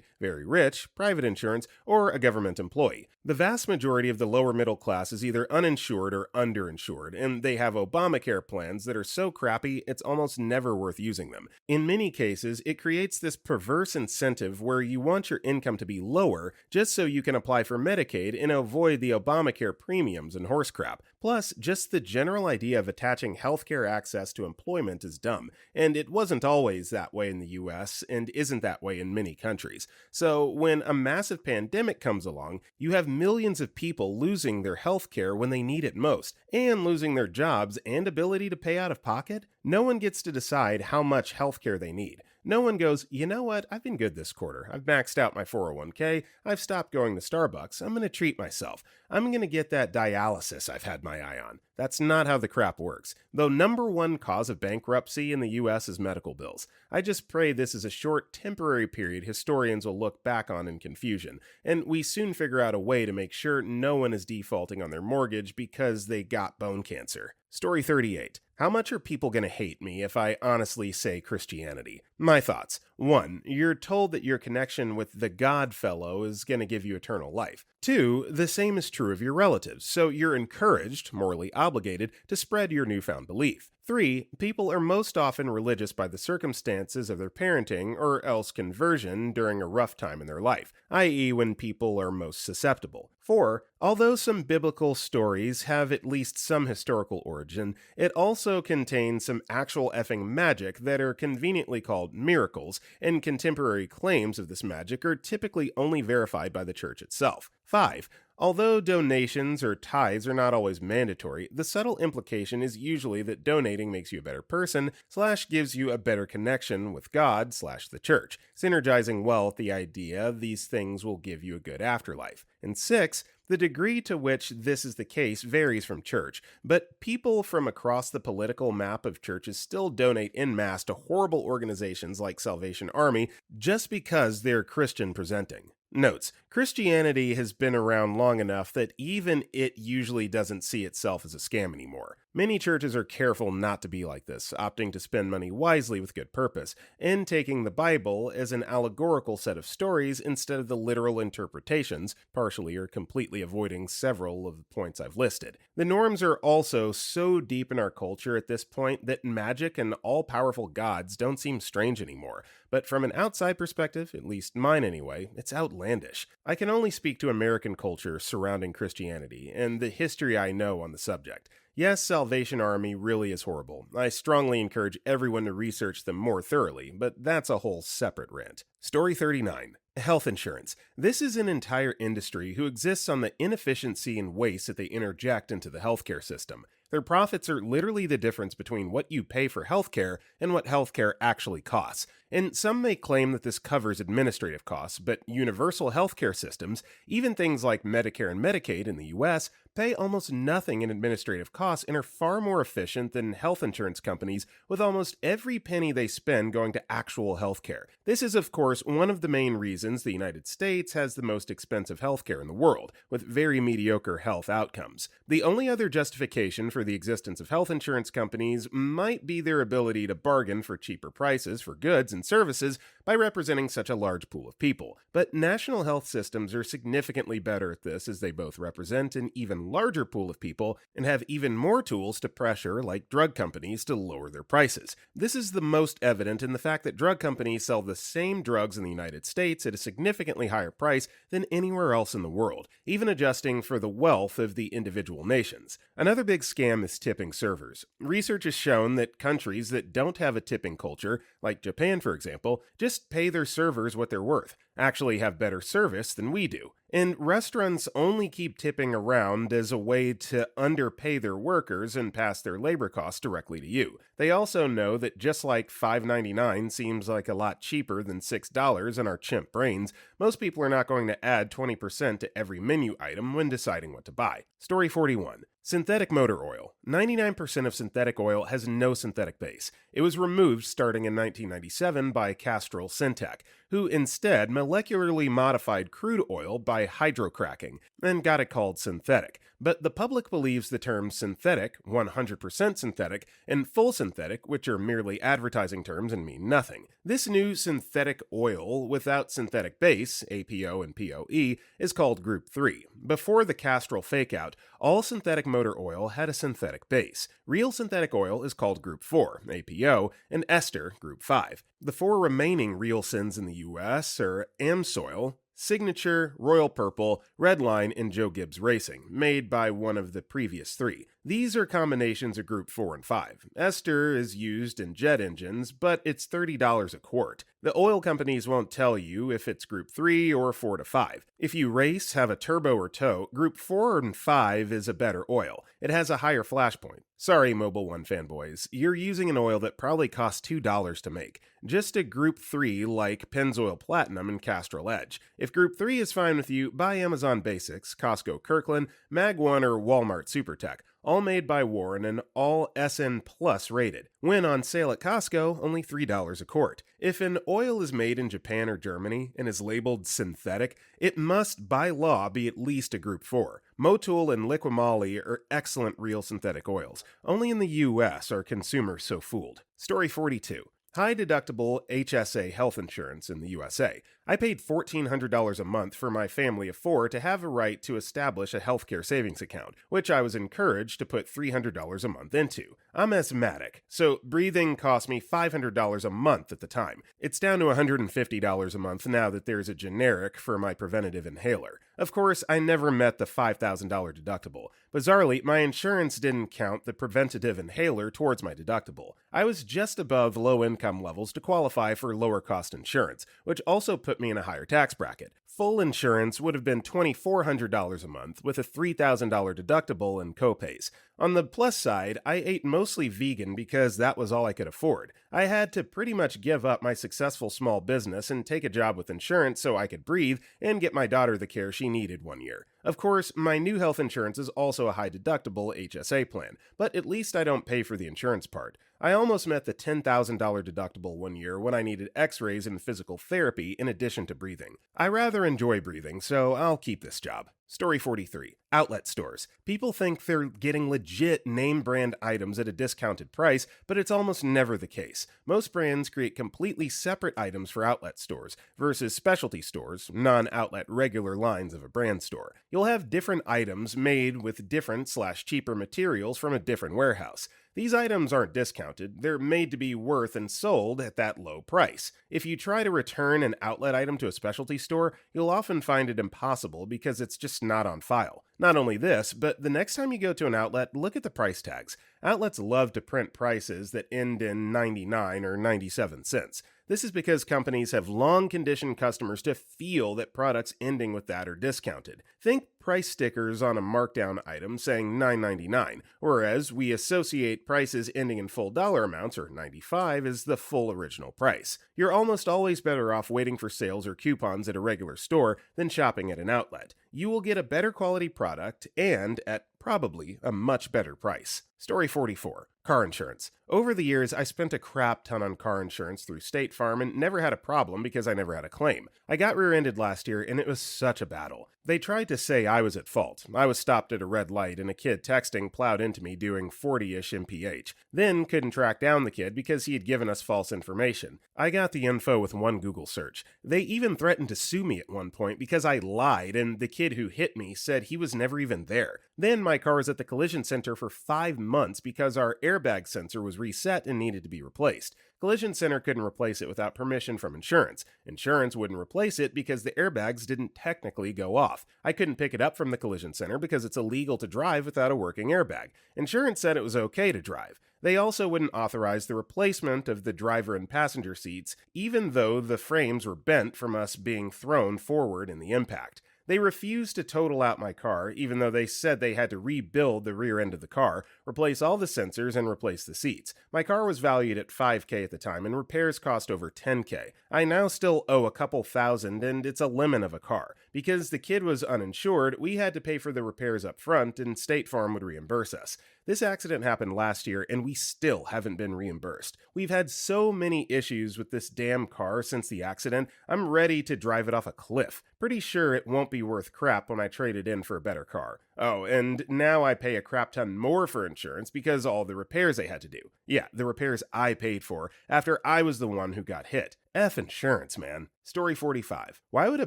very rich, private insurance, or a government employee. The vast majority of the lower middle class is either uninsured or underinsured, and they have Obamacare plans that are so crappy it's almost never worth using them. In many cases, it creates this perverse incentive where you want your income to be lower just so you can apply for Medicaid and avoid the Obamacare premiums and horse crap. Plus, just the general idea of attaching healthcare access to employment is dumb, and it wasn't always that way in the US and isn't that way in many countries. So when a massive pandemic comes along, you have millions of people losing their healthcare when they need it most, and losing their jobs and ability to pay out of pocket. No one gets to decide how much healthcare they need. No one goes, you know what, I've been good this quarter. I've maxed out my 401k, I've stopped going to Starbucks, I'm going to treat myself. I'm going to get that dialysis I've had my eye on. That's not how the crap works. Though number one cause of bankruptcy in the US is medical bills. I just pray this is a short, temporary period historians will look back on in confusion, and we soon figure out a way to make sure no one is defaulting on their mortgage because they got bone cancer. Story 38. How much are people going to hate me if I honestly say Christianity? My thoughts. 1. You're told that your connection with the God fellow is going to give you eternal life. 2. The same is true of your relatives, so you're encouraged, morally obligated, to spread your newfound belief. 3. People are most often religious by the circumstances of their parenting or else conversion during a rough time in their life, i.e. when people are most susceptible. 4. Although some biblical stories have at least some historical origin, it also contains some actual effing magic that are conveniently called miracles, and contemporary claims of this magic are typically only verified by the church itself. 5. Although donations or tithes are not always mandatory, the subtle implication is usually that donating makes you a better person, / gives you a better connection with God / the church, synergizing well with the idea these things will give you a good afterlife. And 6, the degree to which this is the case varies from church, but people from across the political map of churches still donate en masse to horrible organizations like Salvation Army just because they're Christian presenting. Notes: Christianity has been around long enough that even it usually doesn't see itself as a scam anymore. Many churches are careful not to be like this, opting to spend money wisely with good purpose, and taking the Bible as an allegorical set of stories instead of the literal interpretations, partially or completely avoiding several of the points I've listed. The norms are also so deep in our culture at this point that magic and all-powerful gods don't seem strange anymore. But from an outside perspective, at least mine anyway, it's outlandish. I can only speak to American culture surrounding Christianity and the history I know on the subject. Yes, Salvation Army really is horrible. I strongly encourage everyone to research them more thoroughly, but that's a whole separate rant. Story 39. Health insurance. This is an entire industry who exists on the inefficiency and waste that they interject into the healthcare system. Their profits are literally the difference between what you pay for healthcare and what healthcare actually costs. And some may claim that this covers administrative costs, but universal healthcare systems, even things like Medicare and Medicaid in the US, pay almost nothing in administrative costs and are far more efficient than health insurance companies, with almost every penny they spend going to actual healthcare. This is, of course, one of the main reasons the United States has the most expensive healthcare in the world, with very mediocre health outcomes. The only other justification for the existence of health insurance companies might be their ability to bargain for cheaper prices for goods and services by representing such a large pool of people. But national health systems are significantly better at this, as they both represent an even larger pool of people and have even more tools to pressure, like drug companies, to lower their prices. This is the most evident in the fact that drug companies sell the same drugs in the United States at a significantly higher price than anywhere else in the world, even adjusting for the wealth of the individual nations. Another big scam is tipping servers. Research has shown that countries that don't have a tipping culture, like Japan for example, just pay their servers what they're worth, actually have better service than we do. And restaurants only keep tipping around as a way to underpay their workers and pass their labor costs directly to you. They also know that just like $5.99 seems like a lot cheaper than $6 in our chimp brains, most people are not going to add 20% to every menu item when deciding what to buy. Story 41. Synthetic motor oil. 99% of synthetic oil has no synthetic base. It was removed starting in 1997 by Castrol Syntec, who instead molecularly modified crude oil by hydrocracking and got it called synthetic. But the public believes the terms synthetic, 100% synthetic, and full synthetic, which are merely advertising terms and mean nothing. This new synthetic oil without synthetic base, APO and POE, is called Group 3. Before the Castrol fakeout, all synthetic motor oil had a synthetic base. Real synthetic oil is called Group 4, APO, and ester, Group 5. The 4 remaining real sins in the US are Amsoil, Signature, Royal Purple, Redline, and Joe Gibbs Racing, made by one of the previous 3. These are combinations of Group 4 and 5. Ester is used in jet engines, but it's $30 a quart. The oil companies won't tell you if it's Group 3 or 4 to 5. If you race, have a turbo or tow, Group 4 and 5 is a better oil. It has a higher flash point. Sorry, Mobil 1 fanboys, you're using an oil that probably costs $2 to make. Just a Group 3 like Pennzoil Platinum and Castrol Edge. If Group 3 is fine with you, buy Amazon Basics, Costco Kirkland, Mag 1, or Walmart SuperTech. All made by Warren and all SN Plus rated. When on sale at Costco, only $3 a quart. If an oil is made in Japan or Germany and is labeled synthetic, it must by law be at least a Group 4. Motul and Liquimoly are excellent real synthetic oils. Only in the US are consumers so fooled. Story 42. High deductible HSA health insurance in the USA. I paid $1,400 a month for my family of 4 to have a right to establish a healthcare savings account, which I was encouraged to put $300 a month into. I'm asthmatic, so breathing cost me $500 a month at the time. It's down to $150 a month now that there's a generic for my preventative inhaler. Of course, I never met the $5,000 deductible. Bizarrely, my insurance didn't count the preventative inhaler towards my deductible. I was just above low income levels to qualify for lower cost insurance, which also put me in a higher tax bracket. Full insurance would have been $2,400 a month with a $3,000 deductible and copays. On the plus side, I ate mostly vegan because that was all I could afford. I had to pretty much give up my successful small business and take a job with insurance so I could breathe and get my daughter the care she needed one year. Of course, my new health insurance is also a high deductible HSA plan, but at least I don't pay for the insurance part. I almost met the $10,000 deductible one year when I needed x-rays and physical therapy in addition to breathing. I rather enjoy breathing, so I'll keep this job. Story 43. Outlet stores. People think they're getting legit name brand items at a discounted price, but it's almost never the case. Most brands create completely separate items for outlet stores versus specialty stores, non-outlet regular lines of a brand store. You'll have different items made with different/cheaper materials from a different warehouse. These items aren't discounted, they're made to be worth and sold at that low price. If you try to return an outlet item to a specialty store, you'll often find it impossible because it's just not on file. Not only this, but the next time you go to an outlet, look at the price tags. Outlets love to print prices that end in 99 or 97 cents. This is because companies have long conditioned customers to feel that products ending with that are discounted. Think price stickers on a markdown item saying $9.99, whereas we associate prices ending in full dollar amounts, or 95, as the full original price. You're almost always better off waiting for sales or coupons at a regular store than shopping at an outlet. You will get a better quality product and at probably a much better price. Story 44. Car insurance. Over the years, I spent a crap ton on car insurance through State Farm and never had a problem because I never had a claim. I got rear-ended last year and it was such a battle. They tried to say I was at fault. I was stopped at a red light and a kid texting plowed into me doing 40-ish mph. Then couldn't track down the kid because he had given us false information. I got the info with one Google search. They even threatened to sue me at one point because I lied and the kid who hit me said he was never even there. Then my car was at the collision center for 5 months because our airbag sensor was reset and needed to be replaced. Collision Center couldn't replace it without permission from insurance. Insurance wouldn't replace it because the airbags didn't technically go off. I couldn't pick it up from the Collision Center because it's illegal to drive without a working airbag. Insurance said it was okay to drive. They also wouldn't authorize the replacement of the driver and passenger seats, even though the frames were bent from us being thrown forward in the impact. They refused to total out my car, even though they said they had to rebuild the rear end of the car, replace all the sensors, and replace the seats. My car was valued at $5,000 at the time, and repairs cost over $10,000. I now still owe a couple thousand, and it's a lemon of a car. Because the kid was uninsured, we had to pay for the repairs up front, and State Farm would reimburse us. This accident happened last year, and we still haven't been reimbursed. We've had so many issues with this damn car since the accident, I'm ready to drive it off a cliff. Pretty sure it won't be worth crap when I trade it in for a better car. Oh, and now I pay a crap ton more for insurance because all the repairs they had to do. Yeah, the repairs I paid for after I was the one who got hit. F insurance, man. Story 45. Why would a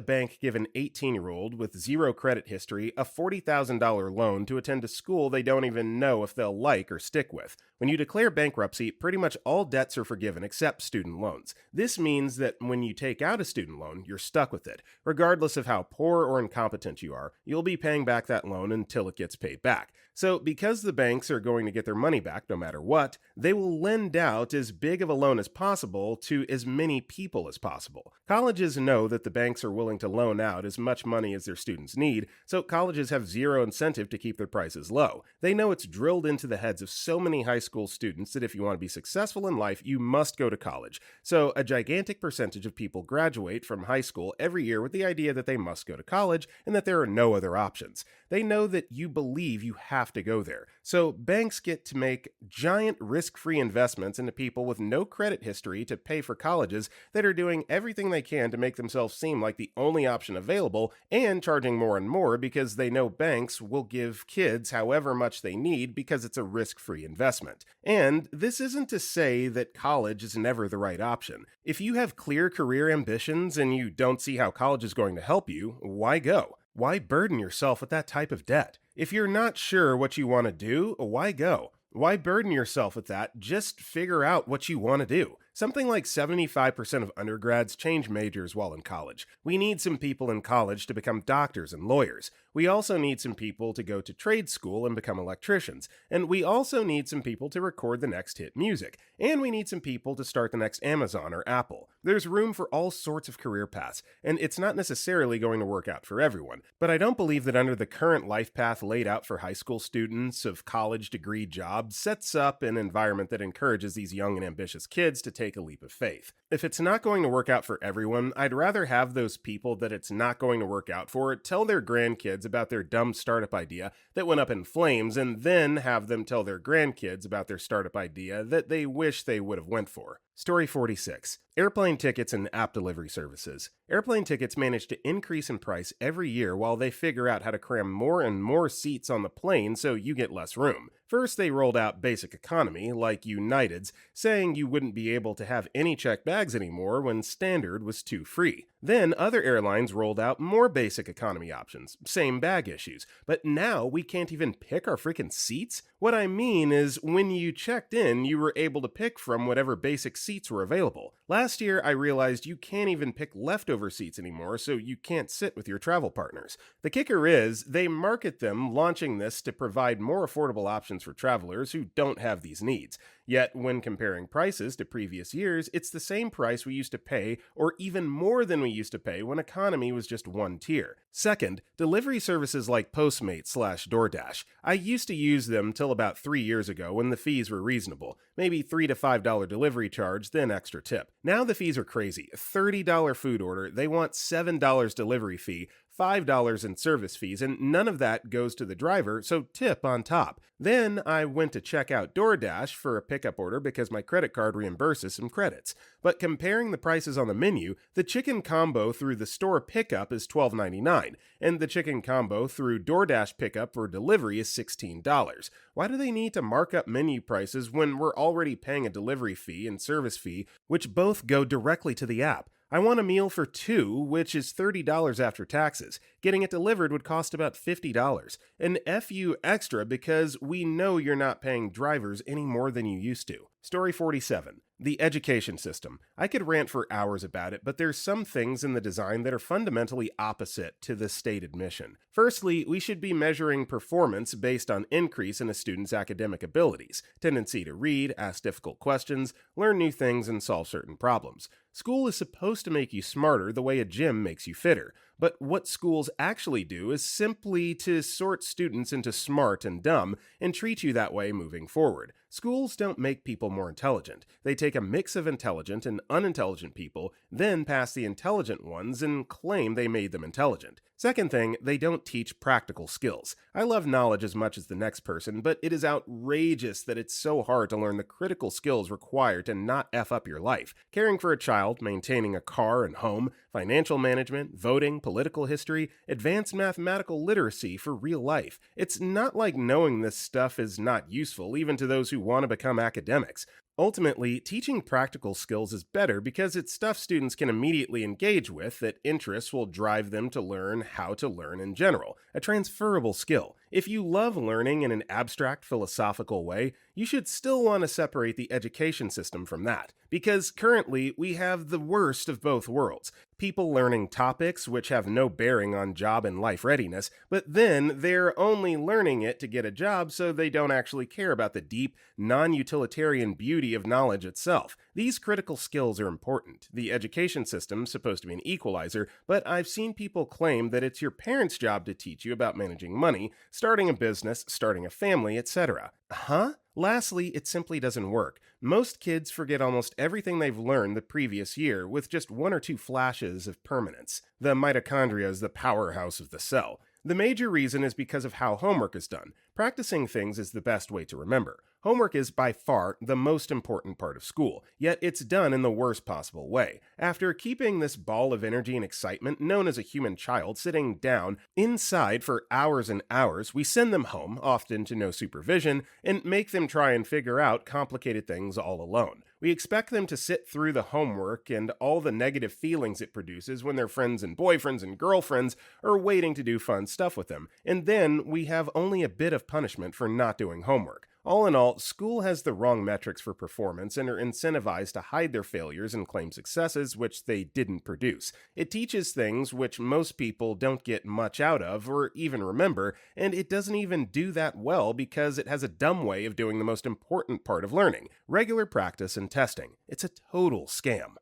bank give an 18-year-old with zero credit history a $40,000 loan to attend a school they don't even know if they'll like or stick with? When you declare bankruptcy, pretty much all debts are forgiven except student loans. This means that when you take out a student loan, you're stuck with it. Regardless of how poor or incompetent you are, you'll be paying back that loan until it gets paid back. So because the banks are going to get their money back no matter what, they will lend out as big of a loan as possible to as many people as possible. Colleges know that the banks are willing to loan out as much money as their students need, so colleges have zero incentive to keep their prices low. They know it's drilled into the heads of so many high school students that if you want to be successful in life, you must go to college. So a gigantic percentage of people graduate from high school every year with the idea that they must go to college and that there are no other options. They know that you believe you have to go there. So banks get to make giant risk-free investments into people with no credit history to pay for colleges that are doing everything they can to make themselves seem like the only option available and charging more and more because they know banks will give kids however much they need because it's a risk-free investment. And this isn't to say that college is never the right option. If you have clear career ambitions and you don't see how college is going to help you, why go? Why burden yourself with that type of debt? If you're not sure what you want to do, why go? Why burden yourself with that? Just figure out what you want to do. Something like 75% of undergrads change majors while in college. We need some people in college to become doctors and lawyers. We also need some people to go to trade school and become electricians. And we also need some people to record the next hit music. And we need some people to start the next Amazon or Apple. There's room for all sorts of career paths, and it's not necessarily going to work out for everyone. But I don't believe that under the current life path laid out for high school students of college degree jobs sets up an environment that encourages these young and ambitious kids to take a leap of faith. If it's not going to work out for everyone, I'd rather have those people that it's not going to work out for tell their grandkids about their dumb startup idea that went up in flames, and then have them tell their grandkids about their startup idea that they wish they would have went for. Story 46. Airplane tickets and app delivery services. Airplane tickets manage to increase in price every year while they figure out how to cram more and more seats on the plane so you get less room. First, they rolled out basic economy, like United's, saying you wouldn't be able to have any checked bags anymore when standard was too free. Then other airlines rolled out more basic economy options, same bag issues, but now we can't even pick our freaking seats? What I mean is, when you checked in, you were able to pick from whatever basic seats were available. Last year, I realized you can't even pick leftover seats anymore, so you can't sit with your travel partners. The kicker is, they market them launching this to provide more affordable options for travelers who don't have these needs. Yet, when comparing prices to previous years, it's the same price we used to pay, or even more than we used to pay when economy was just one tier. Second, delivery services like Postmates/DoorDash. I used to use them till about 3 years ago when the fees were reasonable. Maybe $3 to $5 delivery charge, then extra tip. Now the fees are crazy. $30 food order, they want $7 delivery fee, $5 in service fees, and none of that goes to the driver, so tip on top. Then I went to check out DoorDash for a pickup order because my credit card reimburses some credits. But comparing the prices on the menu, the chicken combo through the store pickup is $12.99, and the chicken combo through DoorDash pickup for delivery is $16. Why do they need to mark up menu prices when we're already paying a delivery fee and service fee, which both go directly to the app? I want a meal for two, which is $30 after taxes. Getting it delivered would cost about $50. And F you extra because we know you're not paying drivers any more than you used to. Story 47. The education system. I could rant for hours about it, but there's some things in the design that are fundamentally opposite to the stated mission. Firstly, we should be measuring performance based on increase in a student's academic abilities, tendency to read, ask difficult questions, learn new things, and solve certain problems. School is supposed to make you smarter the way a gym makes you fitter, but what schools actually do is simply to sort students into smart and dumb and treat you that way moving forward. Schools don't make people more intelligent. They take a mix of intelligent and unintelligent people, then pass the intelligent ones and claim they made them intelligent. Second thing, they don't teach practical skills. I love knowledge as much as the next person, but it is outrageous that it's so hard to learn the critical skills required to not F up your life. Caring for a child, maintaining a car and home, financial management, voting, political history, advanced mathematical literacy for real life. It's not like knowing this stuff is not useful even to those who want to become academics. Ultimately, teaching practical skills is better because it's stuff students can immediately engage with that interests will drive them to learn how to learn in general, a transferable skill. If you love learning in an abstract, philosophical way, you should still want to separate the education system from that, because currently we have the worst of both worlds. People learning topics which have no bearing on job and life readiness, but then they're only learning it to get a job so they don't actually care about the deep, non-utilitarian beauty of knowledge itself. These critical skills are important. The education system's supposed to be an equalizer, but I've seen people claim that it's your parents' job to teach you about managing money, starting a business, starting a family, etc. Huh? Lastly, it simply doesn't work. Most kids forget almost everything they've learned the previous year with just one or two flashes of permanence. The mitochondria is the powerhouse of the cell. The major reason is because of how homework is done. Practicing things is the best way to remember. Homework is by far the most important part of school, yet it's done in the worst possible way. After keeping this ball of energy and excitement known as a human child sitting down inside for hours and hours, we send them home, often to no supervision, and make them try and figure out complicated things all alone. We expect them to sit through the homework and all the negative feelings it produces when their friends and boyfriends and girlfriends are waiting to do fun stuff with them, and then we have only a bit of punishment for not doing homework. All in all, school has the wrong metrics for performance and are incentivized to hide their failures and claim successes which they didn't produce. It teaches things which most people don't get much out of or even remember, and it doesn't even do that well because it has a dumb way of doing the most important part of learning, regular practice and testing. It's a total scam.